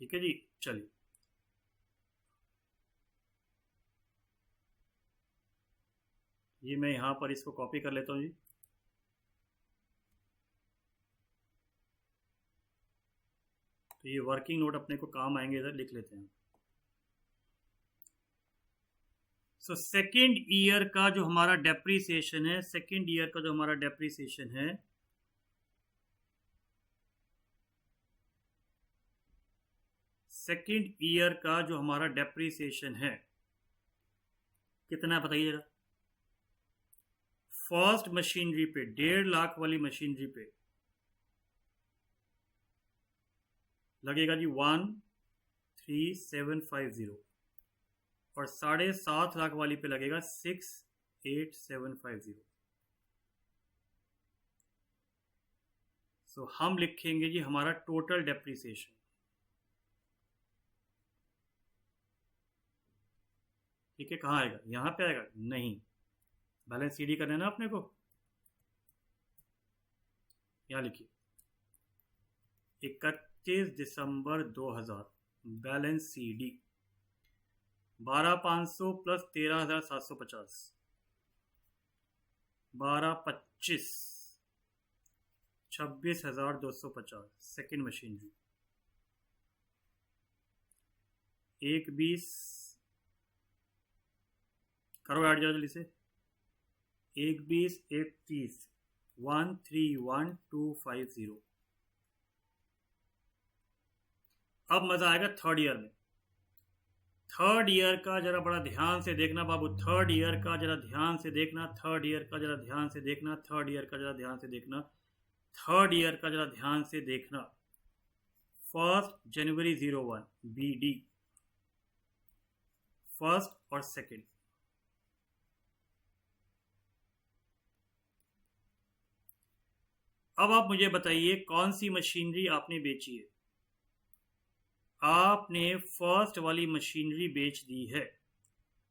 ठीक है जी, चलिए ये मैं यहाँ पर इसको कॉपी कर लेता हूँ जी। तो ये वर्किंग नोट अपने को काम आएंगे, इधर लिख लेते हैं। सो सेकेंड ईयर का जो हमारा डेप्रीसिएशन है, सेकेंड ईयर का जो हमारा डेप्रीसिएशन है, सेकेंड ईयर का जो हमारा डेप्रीसिएशन है कितना है बताइए जरा। फर्स्ट मशीनरी पे 1.5 लाख वाली मशीनरी पे लगेगा जी 13750 और 7.5 लाख वाली पे लगेगा 68750। सो हम लिखेंगे जी हमारा टोटल डेप्रीसिएशन, ठीक है। कहाँ आएगा, यहाँ पे आएगा नहीं, बैलेंस सीडी करना है ना अपने को। यहाँ लिखिए 31 दिसंबर 2000 balance CD 12,500 plus 13,750 12,25 26,250 second machinery. 1,20 करो ऐड जल्दी से, 1,20 1,30 131,250। अब मजा आएगा थर्ड ईयर में। थर्ड ईयर का जरा बड़ा ध्यान से देखना बाबू, थर्ड ईयर का जरा ध्यान से देखना, थर्ड ईयर का जरा ध्यान से देखना, थर्ड ईयर का जरा ध्यान से देखना, थर्ड ईयर का जरा ध्यान से देखना। 1 जनवरी 01 BD फर्स्ट और सेकेंड। अब आप मुझे बताइए कौन सी मशीनरी आपने बेची है। आपने फर्स्ट वाली मशीनरी बेच दी है।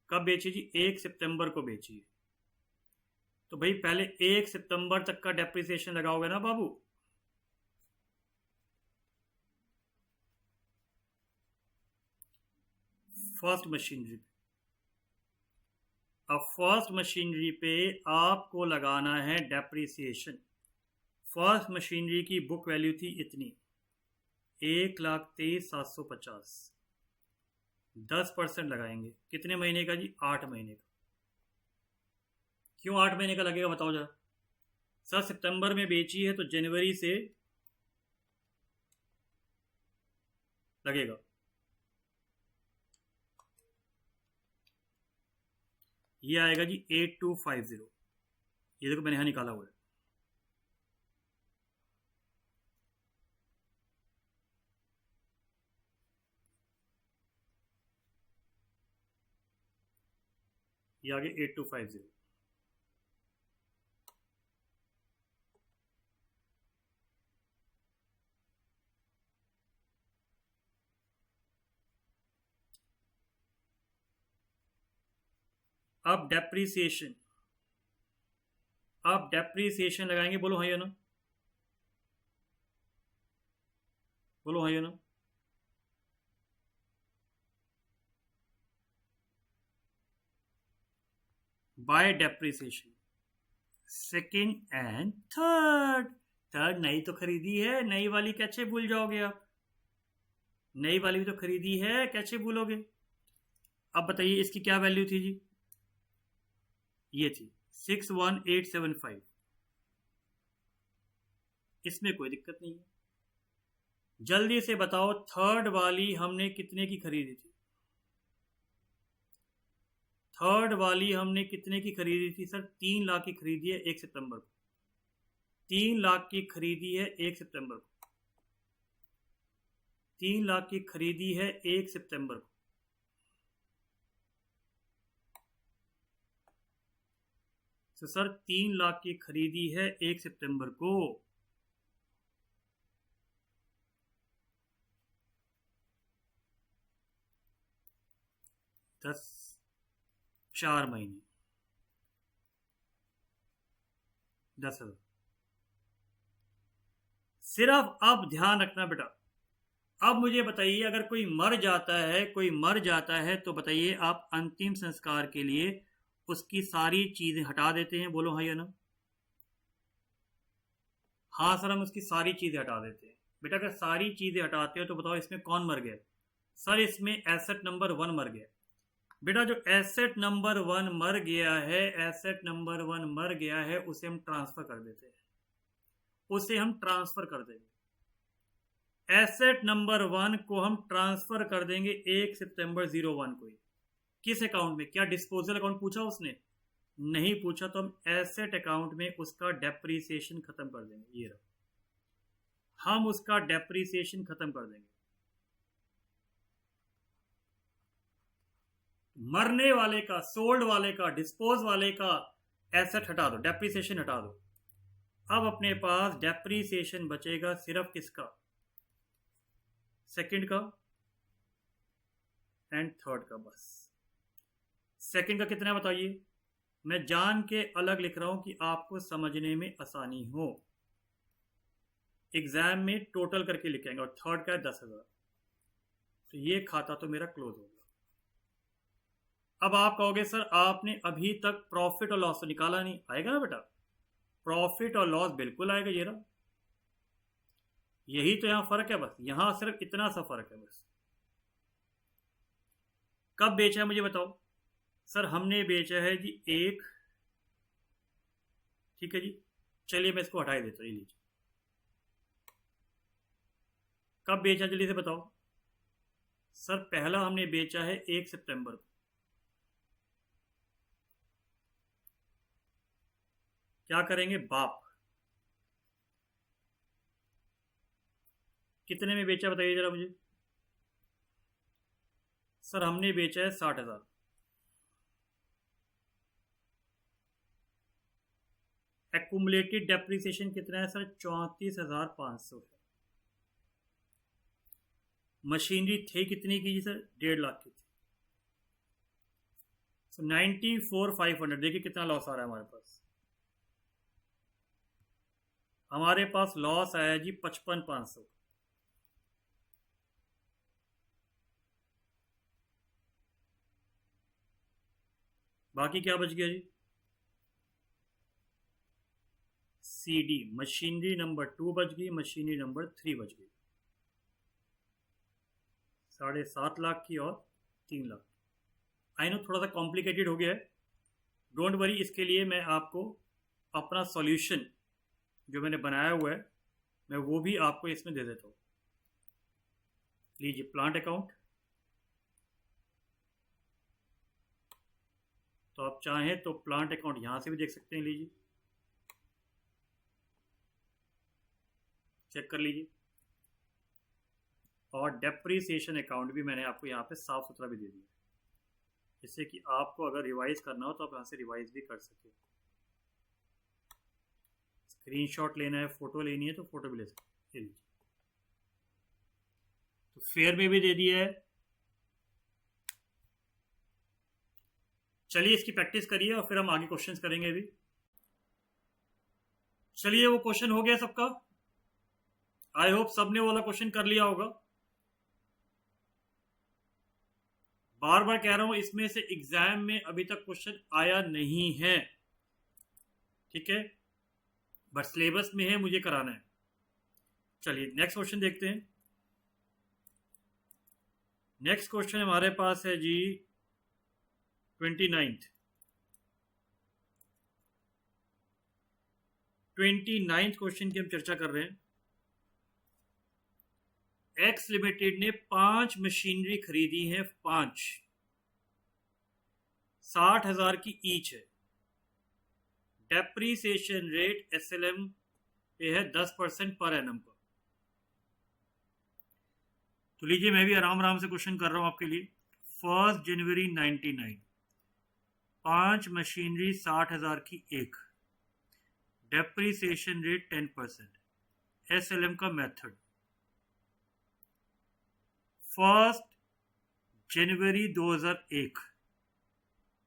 कब बेची जी, 1 सितंबर को बेची है। तो भाई पहले 1 सितंबर तक का डेप्रिसिएशन लगाओगे ना बाबू। फर्स्ट मशीनरी पे, अब फर्स्ट मशीनरी पे आपको लगाना है डेप्रिसिएशन। फर्स्ट मशीनरी की बुक वैल्यू थी इतनी 1,23,750, 10% लगाएंगे। कितने महीने का जी, 8 महीने का। क्यों 8 महीने का लगेगा बताओ जरा। सर सितंबर में बेची है तो जनवरी से लगेगा। ये आएगा जी 8250। ये देखो मैंने यहां निकाला हुआ है। ये आगे 8250। अब डेप्रीसिएशन, अब डेप्रीसिएशन लगाएंगे। बोलो हाँ या ना, बोलो हाँ या ना। By depreciation second and third. Third नई तो खरीदी है, नई वाली कैसे भूल जाओगे आप। नई वाली भी तो खरीदी है, कैसे भूलोगे। अब बताइए इसकी क्या वैल्यू थी जी, ये थी 61875। इसमें कोई दिक्कत नहीं है। जल्दी से बताओ थर्ड वाली हमने कितने की खरीदी थी। थर्ड वाली हमने कितने की खरीदी थी सर, 3 लाख की खरीदी है 1 सितंबर को। 3 लाख की खरीदी है 1 सितंबर को। 3 लाख की खरीदी है 1 सितंबर को। तो सर 3 लाख की खरीदी है 1 सितंबर को। दस 4 महीने 10,000। सिर्फ अब ध्यान रखना बेटा, अब मुझे बताइए, अगर कोई मर जाता है, कोई मर जाता है, तो बताइए आप अंतिम संस्कार के लिए उसकी सारी चीजें हटा देते हैं? बोलो हाँ या ना। हाँ सर, हम उसकी सारी चीजें हटा देते हैं। बेटा अगर सारी चीजें हटाते हो तो बताओ इसमें कौन मर गया? सर इसमें एसेट नंबर 1 मर गया। बेटा जो एसेट नंबर 1 मर गया है, एसेट नंबर 1 मर गया है, उसे हम ट्रांसफर कर देते हैं, उसे हम ट्रांसफर कर देंगे। एसेट नंबर 1 को हम ट्रांसफर कर देंगे 1 सितंबर 01 को ही। किस अकाउंट में? क्या डिस्पोजल अकाउंट पूछा उसने? नहीं पूछा। तो हम एसेट अकाउंट में उसका डेप्रीसिएशन खत्म कर देंगे। ये रहा, हम उसका डेप्रीसिएशन खत्म कर देंगे। मरने वाले का, सोल्ड वाले का, डिस्पोज वाले का एसेट हटा दो, डेप्रीसिएशन हटा दो। अब अपने पास डेप्रीसिएशन बचेगा सिर्फ किसका? सेकंड का एंड थर्ड का, बस। सेकंड का कितना बताइए? मैं जान के अलग लिख रहा हूं कि आपको समझने में आसानी हो। एग्जाम में टोटल करके लिखेंगे। और थर्ड का है 10,000। तो ये खाता तो मेरा क्लोज हो गया। अब आप कहोगे सर आपने अभी तक प्रॉफिट और लॉस तो निकाला नहीं। आएगा ना बेटा, प्रॉफिट और लॉस बिल्कुल आएगा। ये रहा, यही तो यहां फर्क है, बस यहां सिर्फ इतना सा फर्क है बस। कब बेचा है मुझे बताओ? सर हमने बेचा है जी 1, ठीक है जी। चलिए मैं इसको हटा ही देता हूं, ये लीजिए। कब बेचा जल्दी से बताओ? सर पहला हमने बेचा है 1 सितंबर को। क्या करेंगे? बाप। कितने में बेचा बताइए जरा मुझे। सर हमने बेचा है 60,000। एक्यूमुलेटेड डेप्रिसिएशन कितना है सर? 34,500 है। मशीनरी थी कितनी की जी सर? 1.5 लाख की थी। सो 94,500। देखिए कितना लॉस आ रहा है हमारे पास। हमारे पास लॉस आया जी 55,500। बाकी क्या बच गया जी? CD मशीनरी नंबर 2 बच गई, मशीनरी नंबर 3 बच गई। 7.5 लाख की और 3 लाख। आई नो थोड़ा सा कॉम्प्लिकेटेड हो गया है, डोंट वरी। इसके लिए मैं आपको अपना सॉल्यूशन जो मैंने बनाया हुआ है, मैं वो भी आपको इसमें दे देता हूँ। लीजिए प्लांट अकाउंट। तो आप चाहें तो प्लांट अकाउंट यहाँ से भी देख सकते हैं। लीजिए चेक कर लीजिए। और डेप्रीसिएशन अकाउंट भी मैंने आपको यहाँ पे साफ सुथरा भी दे दिया, जिससे कि आपको अगर रिवाइज करना हो तो आप यहाँ से रिवाइज भी कर सके। स्क्रीनशॉट लेना है, फोटो लेनी है तो फोटो भी ले सकते हैं। तो फेयर में भी दे दिया है। चलिए इसकी प्रैक्टिस करिए और फिर हम आगे क्वेश्चंस करेंगे अभी। चलिए वो क्वेश्चन हो गया सबका। आई होप सबने वाला क्वेश्चन कर लिया होगा। बार बार कह रहा हूं, इसमें से एग्जाम में अभी तक क्वेश्चन आया नहीं है, ठीक है, बट सिलेबस में है, मुझे कराना है। चलिए नेक्स्ट क्वेश्चन देखते हैं। नेक्स्ट क्वेश्चन हमारे पास है जी 29th क्वेश्चन की हम चर्चा कर रहे हैं। एक्स लिमिटेड ने 5 मशीनरी खरीदी है, 5, 60,000 की ईच है। डेप्रीसिएशन रेट SLM पे है 10% पर एनम का। तो लीजिए मैं भी आराम आराम से क्वेश्चन कर रहा हूं आपके लिए। 1 जनवरी 99, 5 मशीनरी 60,000 की एक, डेप्रीसिएशन रेट 10%, SLM का मेथड। 1 जनवरी 2001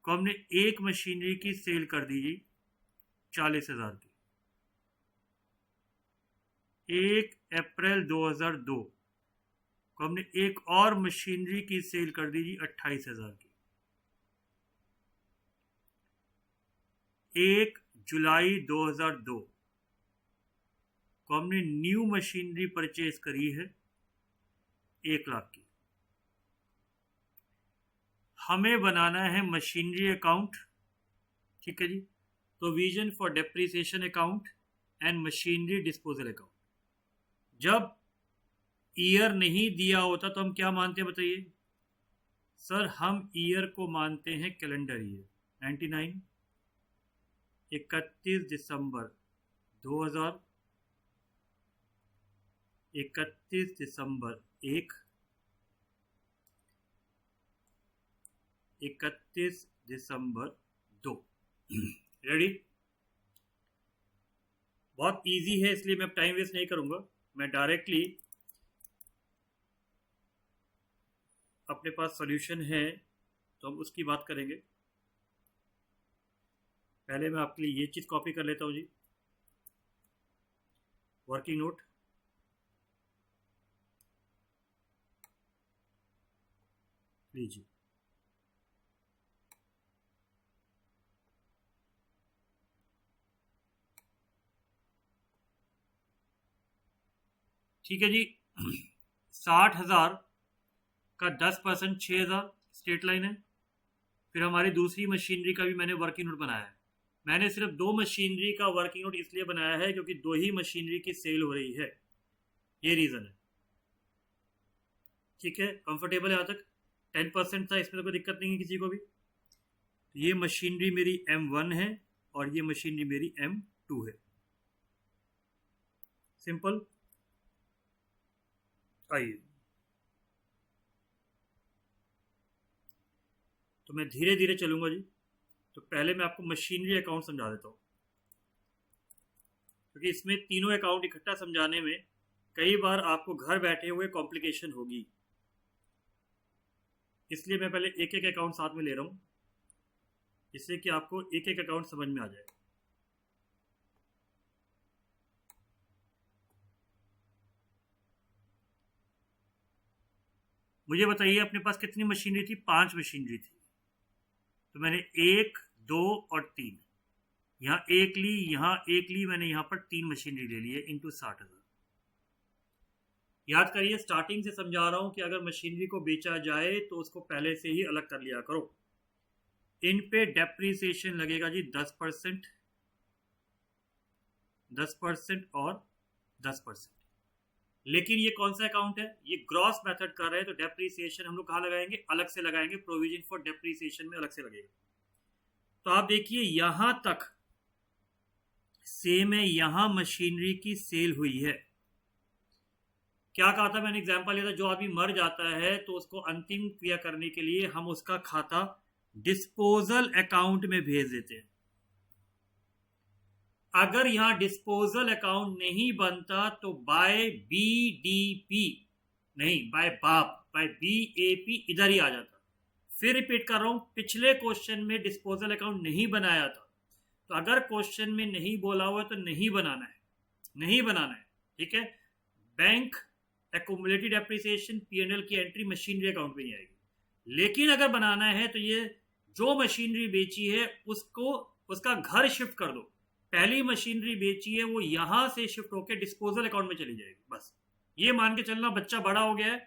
को हमने एक मशीनरी की सेल कर दी जी 40,000 की। 1 अप्रैल 2002 को हमने एक और मशीनरी की सेल कर दी जी 28,000 की। 1 जुलाई 2002 को हमने न्यू मशीनरी परचेज करी है 1 लाख की। हमें बनाना है मशीनरी अकाउंट, ठीक है जी, provision for depreciation account and machinery disposal account. जब ईयर नहीं दिया होता तो हम क्या मानते हैं बताइए सर? हम ईयर को मानते हैं कैलेंडर ईयर 99, 31 दिसंबर 2000, 31 दिसंबर 1, 31 दिसंबर 2। रेडी? बहुत इजी है, इसलिए मैं टाइम वेस्ट नहीं करूंगा, मैं डायरेक्टली अपने पास सॉल्यूशन है तो हम उसकी बात करेंगे। पहले मैं आपके लिए ये चीज़ कॉपी कर लेता हूँ जी, वर्किंग नोट। लीजिए, ठीक है जी। 60,000 का 10% 6,000 स्ट्रेट लाइन है। फिर हमारी दूसरी मशीनरी का भी मैंने वर्किंग नोट बनाया है। मैंने सिर्फ 2 मशीनरी का वर्किंग नोट इसलिए बनाया है क्योंकि 2 ही मशीनरी की सेल हो रही है, ये रीज़न है। ठीक है, कंफर्टेबल है यहाँ तक? 10% था, इसमें तो कोई दिक्कत नहीं है किसी को भी। तो ये मशीनरी मेरी M1 है और ये मशीनरी मेरी M2 है। सिंपल। आइए, तो मैं धीरे धीरे चलूंगा जी। तो पहले मैं आपको मशीनरी अकाउंट समझा देता हूँ, क्योंकि इसमें तीनों अकाउंट इकट्ठा समझाने में कई बार आपको घर बैठे हुए कॉम्प्लिकेशन होगी, इसलिए मैं पहले एक एक अकाउंट साथ में ले रहा हूँ, जिससे कि आपको एक एक अकाउंट समझ में आ जाए। मुझे बताइए अपने पास कितनी मशीनरी थी? 5 मशीनरी थी। तो मैंने 1, 2 और 3 यहाँ एक ली, यहाँ एक ली, मैंने यहाँ पर 3 मशीनरी ले ली है इंटू 60,000। याद करिए, स्टार्टिंग से समझा रहा हूँ कि अगर मशीनरी को बेचा जाए तो उसको पहले से ही अलग कर लिया करो। इन पे डेप्रीसिएशन लगेगा जी 10%, 10% और 10%। लेकिन ये कौन सा अकाउंट है? ये ग्रॉस मेथड कर रहे हैं, तो डेप्रीसिएशन हम लोग कहाँ लगाएंगे? अलग से लगाएंगे, प्रोविजन फॉर डेप्रीसिएशन में अलग से लगेगा। तो आप देखिए यहां तक सेम है, यहां मशीनरी की सेल हुई है। क्या कहा था मैंने? एग्जांपल लिया था, जो आदमी मर जाता है तो उसको अंतिम क्रिया करने के लिए हम उसका खाता डिस्पोजल अकाउंट में भेज देते हैं। अगर यहां डिस्पोजल अकाउंट नहीं बनता तो बाय BDP नहीं, बाय बाप, बाय BAP इधर ही आ जाता। फिर रिपीट कर रहा हूं, पिछले क्वेश्चन में डिस्पोजल अकाउंट नहीं बनाया था, तो अगर क्वेश्चन में नहीं बोला हुआ तो नहीं बनाना है, नहीं बनाना है, ठीक है। बैंक एक्यूमुलेटेड डेप्रिसिएशन P&L की एंट्री मशीनरी अकाउंट में नहीं आएगी। लेकिन अगर बनाना है तो ये जो मशीनरी बेची है उसको, उसका घर शिफ्ट कर दो। पहली मशीनरी बेची है वो यहां से शिफ्ट होकर डिस्पोजल अकाउंट में चली जाएगी। बस ये मान के चलना, बच्चा बड़ा हो गया है,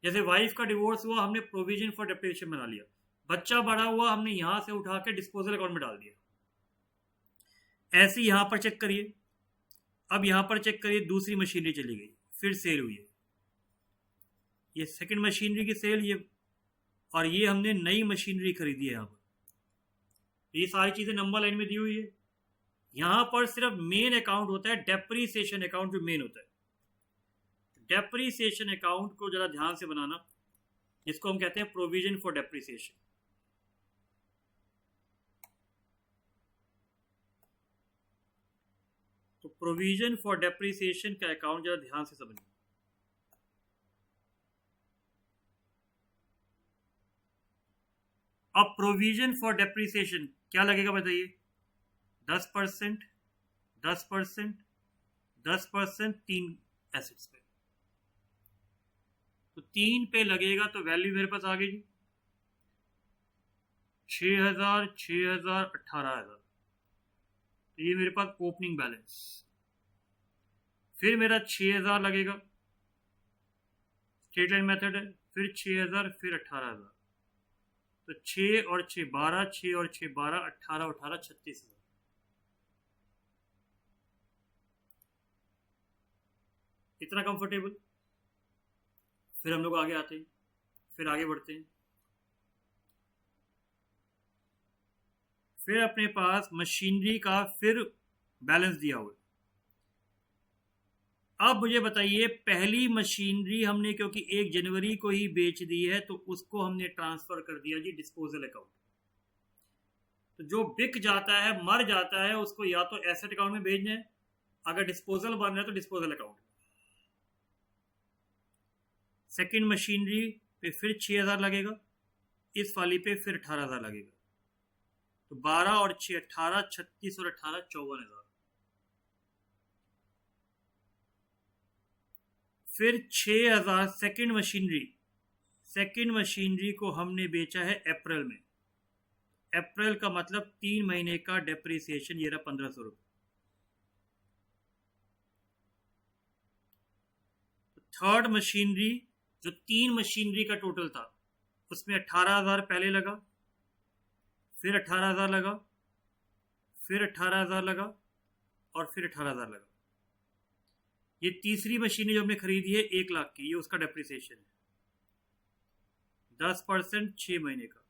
जैसे वाइफ का डिवोर्स हुआ, हमने प्रोविजन फॉर डेप्रिसिएशन बना लिया, बच्चा बड़ा हुआ, हमने यहां से उठा के डिस्पोजल अकाउंट में डाल दिया। ऐसे यहां पर चेक करिए, अब यहां पर चेक करिए, दूसरी मशीनरी चली गई, फिर सेल हुई है, ये सेकंड मशीनरी की सेल, ये और ये हमने नई मशीनरी खरीदी है। यहाँ पर ये सारी चीजें नंबर लाइन में दी हुई है। यहां पर सिर्फ मेन अकाउंट होता है डेप्रीसिएशन अकाउंट, जो मेन होता है। डेप्रीसिएशन अकाउंट को जरा ध्यान से बनाना, जिसको हम कहते हैं प्रोविजन फॉर डेप्रीसिएशन। तो प्रोविजन फॉर डेप्रीसिएशन का अकाउंट जरा ध्यान से समझना। अब प्रोविजन फॉर डेप्रीसिएशन क्या लगेगा बताइए? 10%, 10%, 10%, 3 एसेट्स पे। तो 3 पे लगेगा तो वैल्यू मेरे पास आ गई जी 6,000, 6,000, 18,000। तो ये मेरे पास ओपनिंग बैलेंस। फिर मेरा 6,000 लगेगा, स्ट्रेट लाइन मेथड है, फिर 6,000, फिर 18,000। तो 6 और 6 12, 6 और 6 12, 18, 18, 36,000। इतना कंफर्टेबल। फिर हम लोग आगे आते हैं, फिर आगे बढ़ते हैं। फिर अपने पास मशीनरी का फिर बैलेंस दिया हुआ है। अब मुझे बताइए, पहली मशीनरी हमने क्योंकि 1 जनवरी को ही बेच दी है तो उसको हमने ट्रांसफर कर दिया जी डिस्पोजल अकाउंट। तो जो बिक जाता है, मर जाता है, उसको या तो एसेट अकाउंट में भेजना है, अगर डिस्पोजल बन रहा है तो डिस्पोजल अकाउंट। सेकंड मशीनरी पे फिर 6,000 लगेगा, इस वाली पे फिर 18,000 लगेगा। तो 12 और 6 18, 36 और 18 54,000। फिर 6,000 सेकंड मशीनरी को हमने बेचा है अप्रैल में। अप्रैल का मतलब 3 महीने का डेप्रिसिएशन, ये रहा 1,500 रुपये। थर्ड मशीनरी, जो 3 मशीनरी का टोटल था, उसमें 18,000 पहले लगा, फिर 18,000 लगा, फिर 18,000 लगा और फिर 18,000 लगा। ये तीसरी मशीनें जो हमने खरीदी है 1 लाख की, ये उसका डेप्रिसिएशन है 10%, 6 महीने का।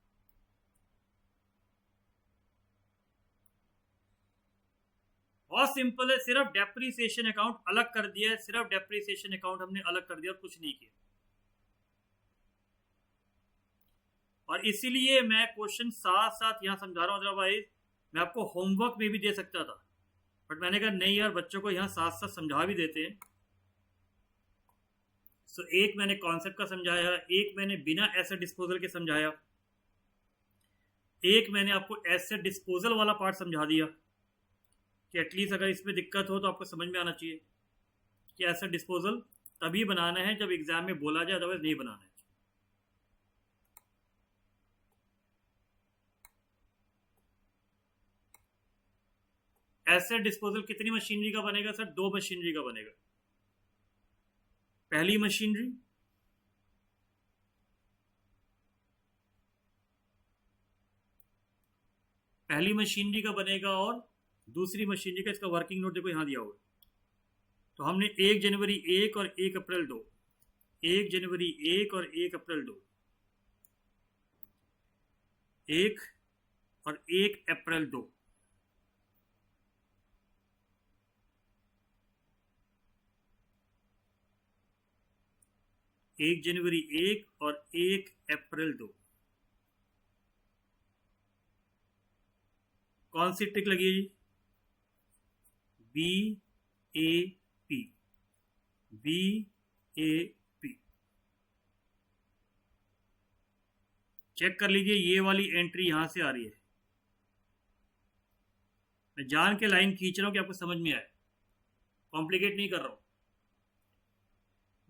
बहुत सिंपल है, सिर्फ डेप्रिसिएशन अकाउंट अलग कर दिया है, सिर्फ डेप्रिसिएशन अकाउंट हमने अलग कर दिया और कुछ नहीं किया। और इसीलिए मैं क्वेश्चन साथ साथ यहाँ समझा रहा हूँ। अदरवाइज मैं आपको होमवर्क में भी दे सकता था, बट मैंने कहा नहीं यार, बच्चों को यहाँ साथ साथ समझा भी देते हैं। सो एक मैंने कॉन्सेप्ट का समझाया, एक मैंने बिना एसेट डिस्पोजल के समझाया, एक मैंने आपको एसेट डिस्पोजल वाला पार्ट समझा दिया कि एटलीस्ट अगर इसमें दिक्कत हो तो आपको समझ में आना चाहिए कि एसेट डिस्पोजल तभी बनाना है जब एग्जाम में बोला जाए, अदरवाइज नहीं बनाना है। एसेट डिस्पोजल कितनी मशीनरी का बनेगा सर? 2 मशीनरी का बनेगा। पहली मशीनरी का बनेगा और दूसरी मशीनरी का, इसका वर्किंग नोट देखो यहां दिया हुआ है। तो हमने 1 जनवरी 1 और 1 अप्रैल 2, 1 जनवरी 1 और 1 अप्रैल 2, 1 और 1 अप्रैल 2। एक जनवरी 1 और 1 अप्रैल 2। कौन सी टिक लगी है जी? BAP, BAP। चेक कर लीजिए, ये वाली एंट्री यहां से आ रही है। मैं जान के लाइन खींच रहा हूं कि आपको समझ में आए, कॉम्प्लिकेट नहीं कर रहा हूं।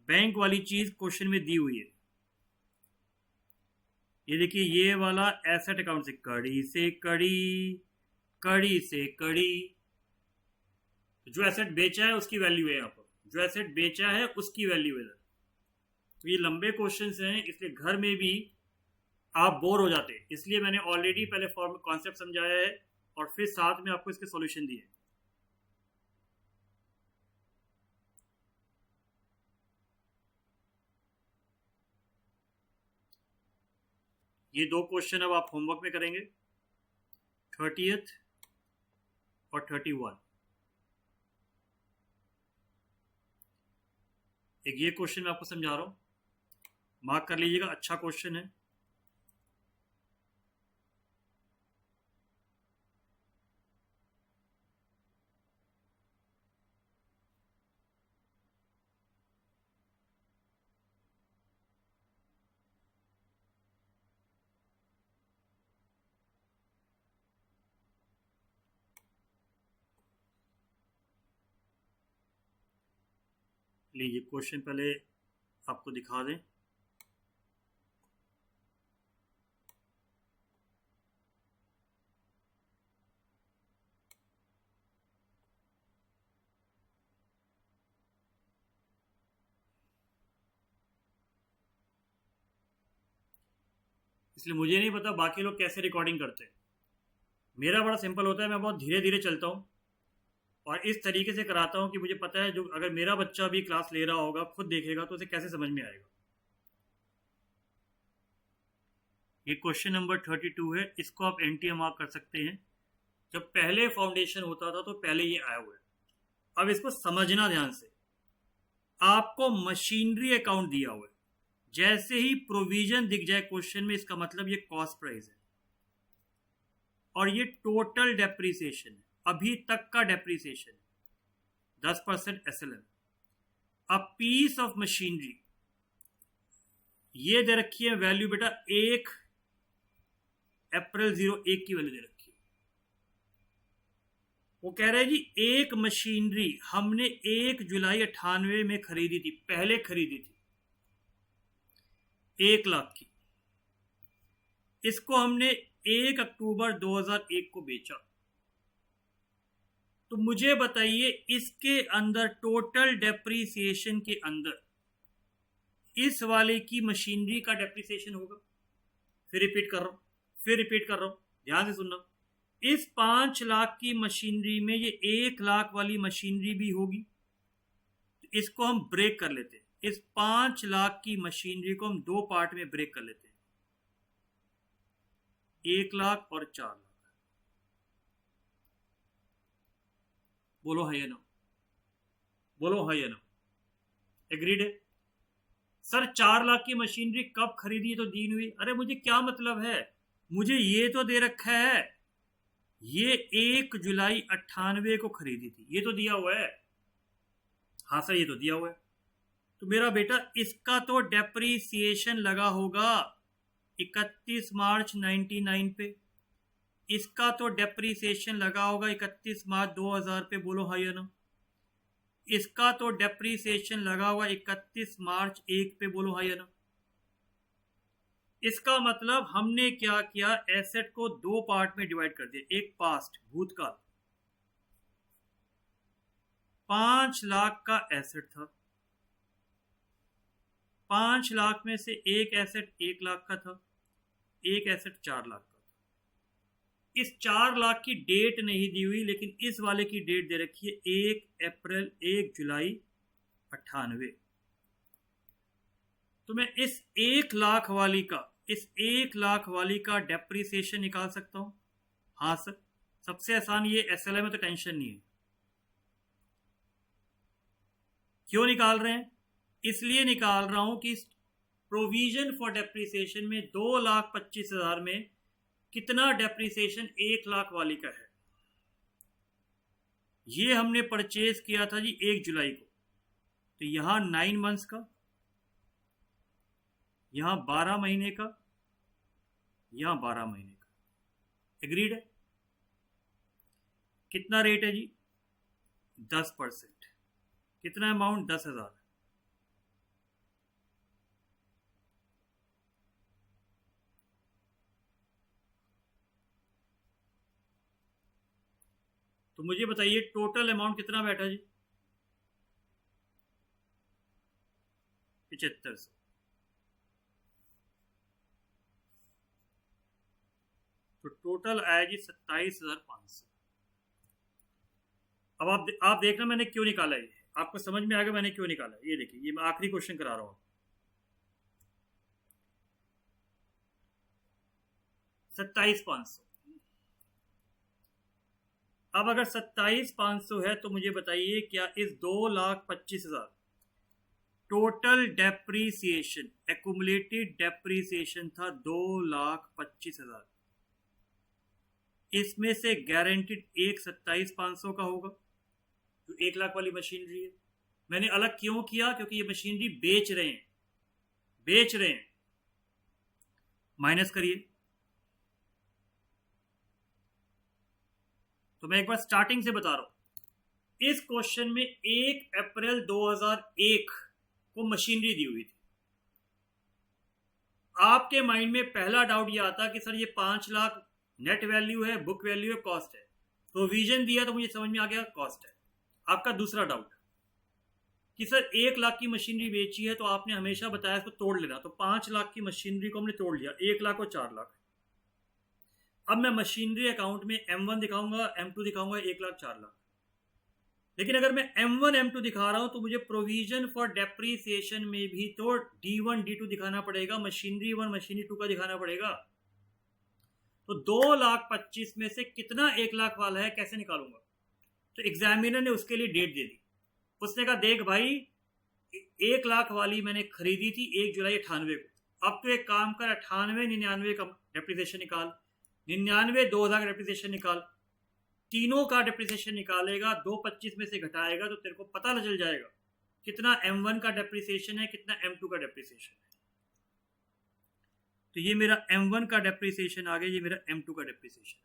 बैंक वाली चीज क्वेश्चन में दी हुई है। ये देखिए, ये वाला एसेट अकाउंट से कड़ी से कड़ी, कड़ी से कड़ी। जो एसेट बेचा है उसकी वैल्यू है यहाँ पर, जो एसेट बेचा है उसकी वैल्यू है। तो ये लंबे क्वेश्चंस हैं, इसलिए घर में भी आप बोर हो जाते हैं, इसलिए मैंने ऑलरेडी पहले फॉर्म कॉन्सेप्ट समझाया है और फिर साथ में आपको इसके सॉल्यूशन दिए। ये 2 क्वेश्चन अब आप होमवर्क में करेंगे, 30th और 31। एक ये क्वेश्चन मैं आपको समझा रहा हूं, मार्क कर लीजिएगा, अच्छा क्वेश्चन है। लीजिए क्वेश्चन पहले आपको दिखा दें। इसलिए मुझे नहीं पता बाकी लोग कैसे रिकॉर्डिंग करते हैं। मेरा बड़ा सिंपल होता है, मैं बहुत धीरे धीरे चलता हूँ और इस तरीके से कराता हूँ कि मुझे पता है जो अगर मेरा बच्चा भी क्लास ले रहा होगा, खुद देखेगा तो उसे कैसे समझ में आएगा। ये क्वेश्चन नंबर 32 है, इसको आप एनटीए मार्क कर सकते हैं। जब पहले फाउंडेशन होता था तो पहले ये आया हुआ है। अब इसको समझना ध्यान से। आपको मशीनरी अकाउंट दिया हुआ है, जैसे ही प्रोविजन दिख जाए क्वेश्चन में, इसका मतलब ये कॉस्ट प्राइस है और ये टोटल डेप्रीसिएशन है, अभी तक का depreciation 10% SLM. A piece of machinery, ये दे रखी है वैल्यू बेटा 1 अप्रैल 01 की वैल्यू दे रखी है। वो कह रहे हैं जी एक मशीनरी हमने 1 जुलाई 98 में खरीदी थी, पहले खरीदी थी 1 लाख की। इसको हमने 1 अक्टूबर 2001 को बेचा। तो मुझे बताइए इसके अंदर टोटल डेप्रीसिएशन के अंदर इस वाले की मशीनरी का डेप्रीसिएशन होगा। फिर रिपीट कर रहा हूं, ध्यान से सुनना। इस 5 लाख की मशीनरी में ये 1 लाख वाली मशीनरी भी होगी। तो इसको हम ब्रेक कर लेते हैं। इस 5 लाख की मशीनरी को हम 2 पार्ट में ब्रेक कर लेते हैं, 1 लाख और 4 लाख। बोलो है या नो? बोलो है या नो? एग्रीड है? सर 4 लाख की मशीनरी कब खरीदी तो दी हुई? अरे मुझे क्या मतलब है, मुझे ये तो दे रखा है ये 1 जुलाई 98 को खरीदी थी, ये तो दिया हुआ है। हाँ सर ये तो दिया हुआ है। तो मेरा बेटा इसका तो डेप्रीसिएशन लगा होगा 31 मार्च 99 पे, इसका तो डेप्रीसिएशन लगा होगा 31 मार्च 2000 पे। बोलो हाँ या ना? इसका तो डेप्रीसिएशन लगा होगा 31 मार्च 1 पे। बोलो हाँ या ना? इसका मतलब हमने क्या किया, एसेट को 2 पार्ट में डिवाइड कर दिया। एक पास्ट भूतकाल, 5 लाख का एसेट था, 5 लाख में से एक एसेट 1 लाख का था, एक एसेट 4 लाख का था। इस 4 लाख की डेट नहीं दी हुई, लेकिन इस वाले की डेट दे रखी है 1 जुलाई 98। तो मैं इस 1 लाख वाली का डेप्रीसिएशन निकाल सकता हूं। हाँ सर, सबसे आसान ये एसएलए में तो टेंशन नहीं है। क्यों निकाल रहे हैं? इसलिए निकाल रहा हूं कि प्रोविजन फॉर डेप्रीसिएशन में 2,25,000 में कितना डेप्रीसिएशन 1 लाख वाली का है। ये हमने परचेज किया था जी 1 जुलाई को, तो यहां 9 मंथ्स का, यहां 12 महीने का, यहां 12 महीने का। एग्रीड है? कितना रेट है जी? 10%। कितना अमाउंट? 10,000। तो मुझे बताइए टोटल अमाउंट कितना बैठा जी? 7500। तो टोटल आया जी 27,500। अब आप देखना मैंने क्यों निकाला, ये आपको समझ में आ गया मैंने क्यों निकाला। ये देखिए, ये मैं आखिरी क्वेश्चन करा रहा हूं। 27,500। अब अगर 27,500 है तो मुझे बताइए क्या इस 2,25,000 टोटल डेप्रीसिएशन, एक्यूमुलेटेड डेप्रीसिएशन था 2,25,000, इसमें से गारंटीड एक 27,500 का होगा जो 1 लाख वाली मशीनरी है। मैंने अलग क्यों किया? क्योंकि ये मशीनरी बेच रहे हैं। माइनस करिए। तो मैं एक बार स्टार्टिंग से बता रहा हूं। इस क्वेश्चन में 1 अप्रैल 2001 को मशीनरी दी हुई थी। आपके माइंड में पहला डाउट ये आता कि सर ये 5 लाख नेट वैल्यू है, बुक वैल्यू है, कॉस्ट है। प्रोविजन दिया तो मुझे समझ में आ गया कॉस्ट है। आपका दूसरा डाउट, कि सर 1 लाख की मशीनरी बेची है तो आपने हमेशा बताया इसको तोड़ लेना, तो 5 लाख की मशीनरी को हमने तोड़ लिया, 1 लाख और 4 लाख। अब मैं मशीनरी अकाउंट में M1 दिखाऊंगा, M2 दिखाऊंगा, 1 लाख 4 लाख। लेकिन अगर मैं M1 M2 दिखा रहा हूं तो मुझे प्रोविजन फॉर डेप्रीसिएशन में भी तो D1 D2 दिखाना पड़ेगा, मशीनरी 1 मशीनरी 2 का दिखाना पड़ेगा। तो 2,25,000 में से कितना 1 लाख वाला है कैसे निकालूंगा? तो एग्जामिनर ने उसके लिए डेट दे दी। उसने कहा देख भाई 1 लाख वाली मैंने खरीदी थी 1 जुलाई 98 को, अब तो एक काम कर 98 99 का डेप्रिसिएशन निकाल, 99 2000 का डेप्रिसिएशन निकाल, तीनों का डेप्रिसिएशन निकालेगा, 2,25,000 में से घटाएगा तो तेरे को पता चल जाएगा कितना M1 का डेप्रिसिएशन है, कितना M2 का डेप्रिसिएशन है। तो ये मेरा M1 का डेप्रिसिएशन आ गया, ये मेरा M2 का डेप्रिसिएशन।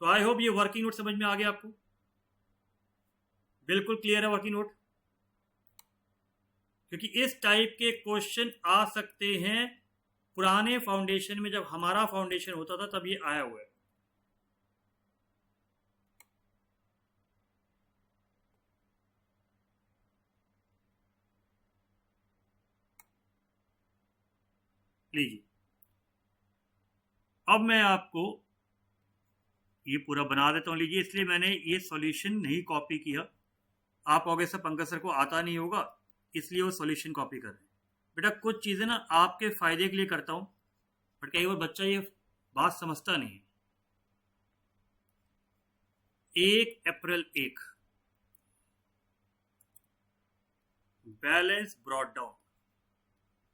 तो आई होप ये वर्किंग नोट समझ में आ गया आपको, बिल्कुल क्लियर है वर्किंग नोट, क्योंकि इस टाइप के क्वेश्चन आ सकते हैं। पुराने फाउंडेशन में जब हमारा फाउंडेशन होता था तब ये आया हुआ है। लीजिए अब मैं आपको ये पूरा बना देता हूं। लीजिए, इसलिए मैंने ये सॉल्यूशन नहीं कॉपी किया। आप कहोगे सर पंकज सर को आता नहीं होगा इसलिए वो सॉल्यूशन कॉपी कर रहे हैं। बेटा कुछ चीज़ें ना आपके फायदे के लिए करता हूं, बट कई बार बच्चा ये बात समझता नहीं है। 1 अप्रैल 1 balance brought down,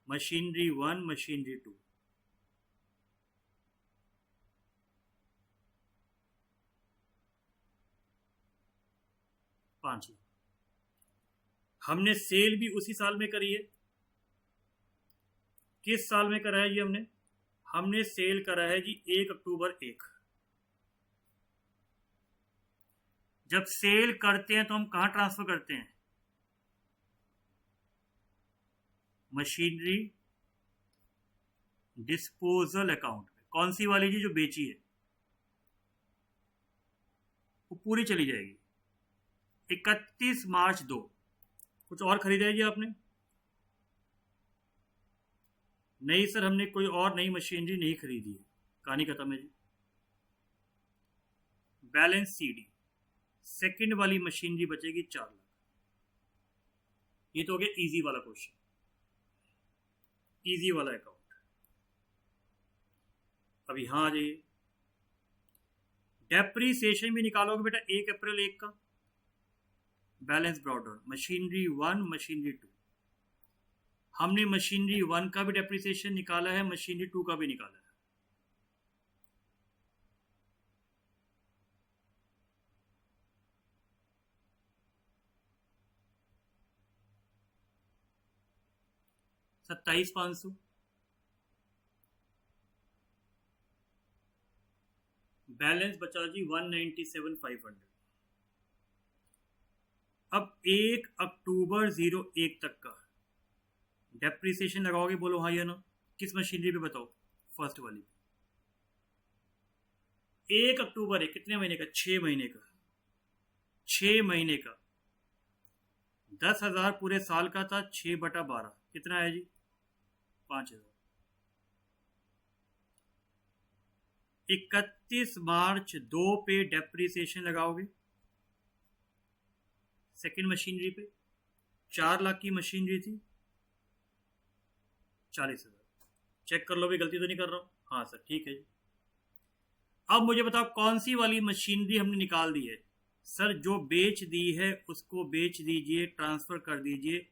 machinery 1 machinery 2, ₹5 lakh. हमने सेल भी उसी साल में करी है। किस साल में करा है जी? हमने सेल करा है जी 1 अक्टूबर 1। जब सेल करते हैं तो हम कहां ट्रांसफर करते हैं? मशीनरी डिस्पोजल अकाउंट में। कौन सी वाली जी? जो बेची है वो पूरी चली जाएगी। 31 मार्च 2 कुछ और खरीदा है जी आपने? नहीं सर, हमने कोई और नई मशीनरी नहीं खरीदी है, कहानी खत्म है जी। बैलेंस CD, सेकंड वाली मशीनरी बचेगी 4 लाख। ये तो हो गया इजी वाला क्वेश्चन, इजी वाला अकाउंट। अब यहां आ जाइए, डेप्रीसिएशन भी निकालोगे बेटा 1 अप्रैल 1 का। Balance brought down, machinery 1 machinery 2। हमने मशीनरी 1 का भी डेप्रीसिएशन निकाला है, मशीनरी 2 का भी निकाला है। $27,500। बैलेंस बचा जी 197,500। अब 1 अक्टूबर 01 तक का डेप्रीसिएशन लगाओगे, बोलो हाँ या ना? किस मशीनरी पे बताओ? फर्स्ट वाली। 1 अक्टूबर 1 कितने महीने का? 6 महीने का। 6 महीने का 10,000 पूरे साल का था, 6/12 कितना है जी? 5,000। 31 मार्च 2 पे डेप्रीसिएशन लगाओगे सेकेंड मशीनरी पे। 4 लाख की मशीनरी थी, 40,000। चेक कर लो भी, गलती तो नहीं कर रहा हूँ? हाँ सर ठीक है जी। अब मुझे बताओ कौन सी वाली मशीनरी हमने निकाल दी है? सर जो बेच दी है उसको बेच दीजिए, ट्रांसफर कर दीजिए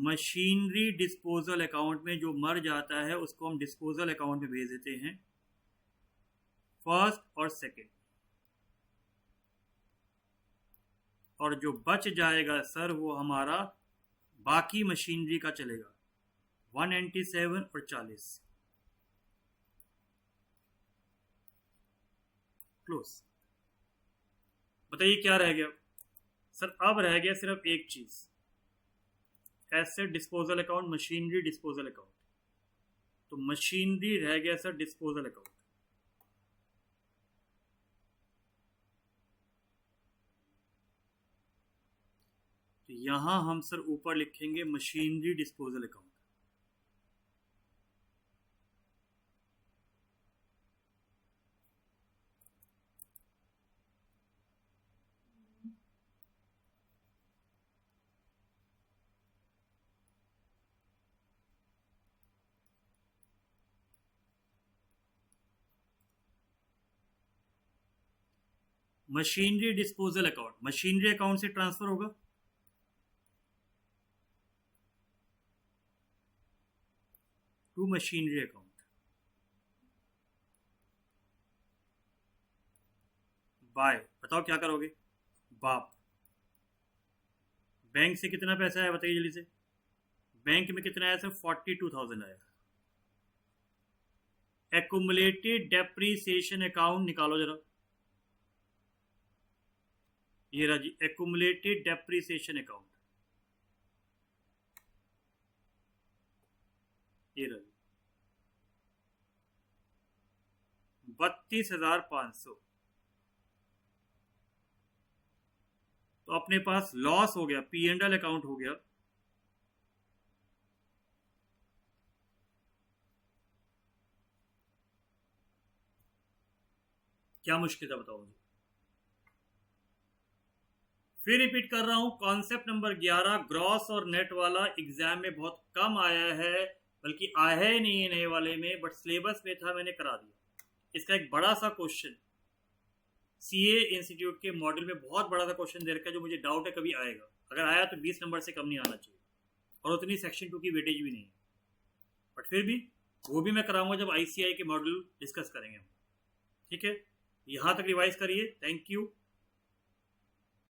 मशीनरी डिस्पोजल अकाउंट में। जो मर जाता है उसको हम डिस्पोजल अकाउंट में भेज देते हैं, फर्स्ट और सेकेंड। और जो बच जाएगा सर वो हमारा बाकी मशीनरी का चलेगा, 197 और 40। क्लोज। बताइए क्या रह गया? सर अब रह गया सिर्फ एक चीज, asset disposal account, machinery disposal account. तो मशीनरी रह गया सर डिस्पोजल अकाउंट। तो यहाँ हम सर ऊपर लिखेंगे machinery disposal account. Machinery disposal account, machinery account से ट्रांसफर होगा टू मशीनरी अकाउंट। बाय, बताओ क्या करोगे? बाप, बैंक से कितना पैसा आया बताइए जल्दी से। बैंक में कितना आया सर? 42,000 आया। एक्युमुलेटेड डेप्रीसिएशन अकाउंट निकालो जरा। ये रहा जी एक्युमुलेटेड डेप्रीसिएशन अकाउंट, ये रहा जी 32,500। तो अपने पास लॉस हो गया, पी एंड एल अकाउंट हो गया। क्या मुश्किल था बताओ मुझे। फिर रिपीट कर रहा हूं, कॉन्सेप्ट नंबर 11 ग्रॉस और नेट वाला एग्जाम में बहुत कम आया है, बल्कि आया ही नहीं है नए वाले में, बट सिलेबस में था, मैंने करा दिया। इसका एक बड़ा सा क्वेश्चन सीए इंस्टीट्यूट के मॉडल में बहुत बड़ा सा क्वेश्चन दे रखा है, जो मुझे डाउट है कभी आएगा। अगर आया तो 20 नंबर से कम नहीं आना चाहिए, और उतनी सेक्शन 2 की वेटेज भी नहीं है। बट फिर भी वो भी मैं कराऊंगा जब आईसीआई के मॉडल डिस्कस करेंगे हम। ठीक है, यहाँ तक रिवाइज करिए। Thank you.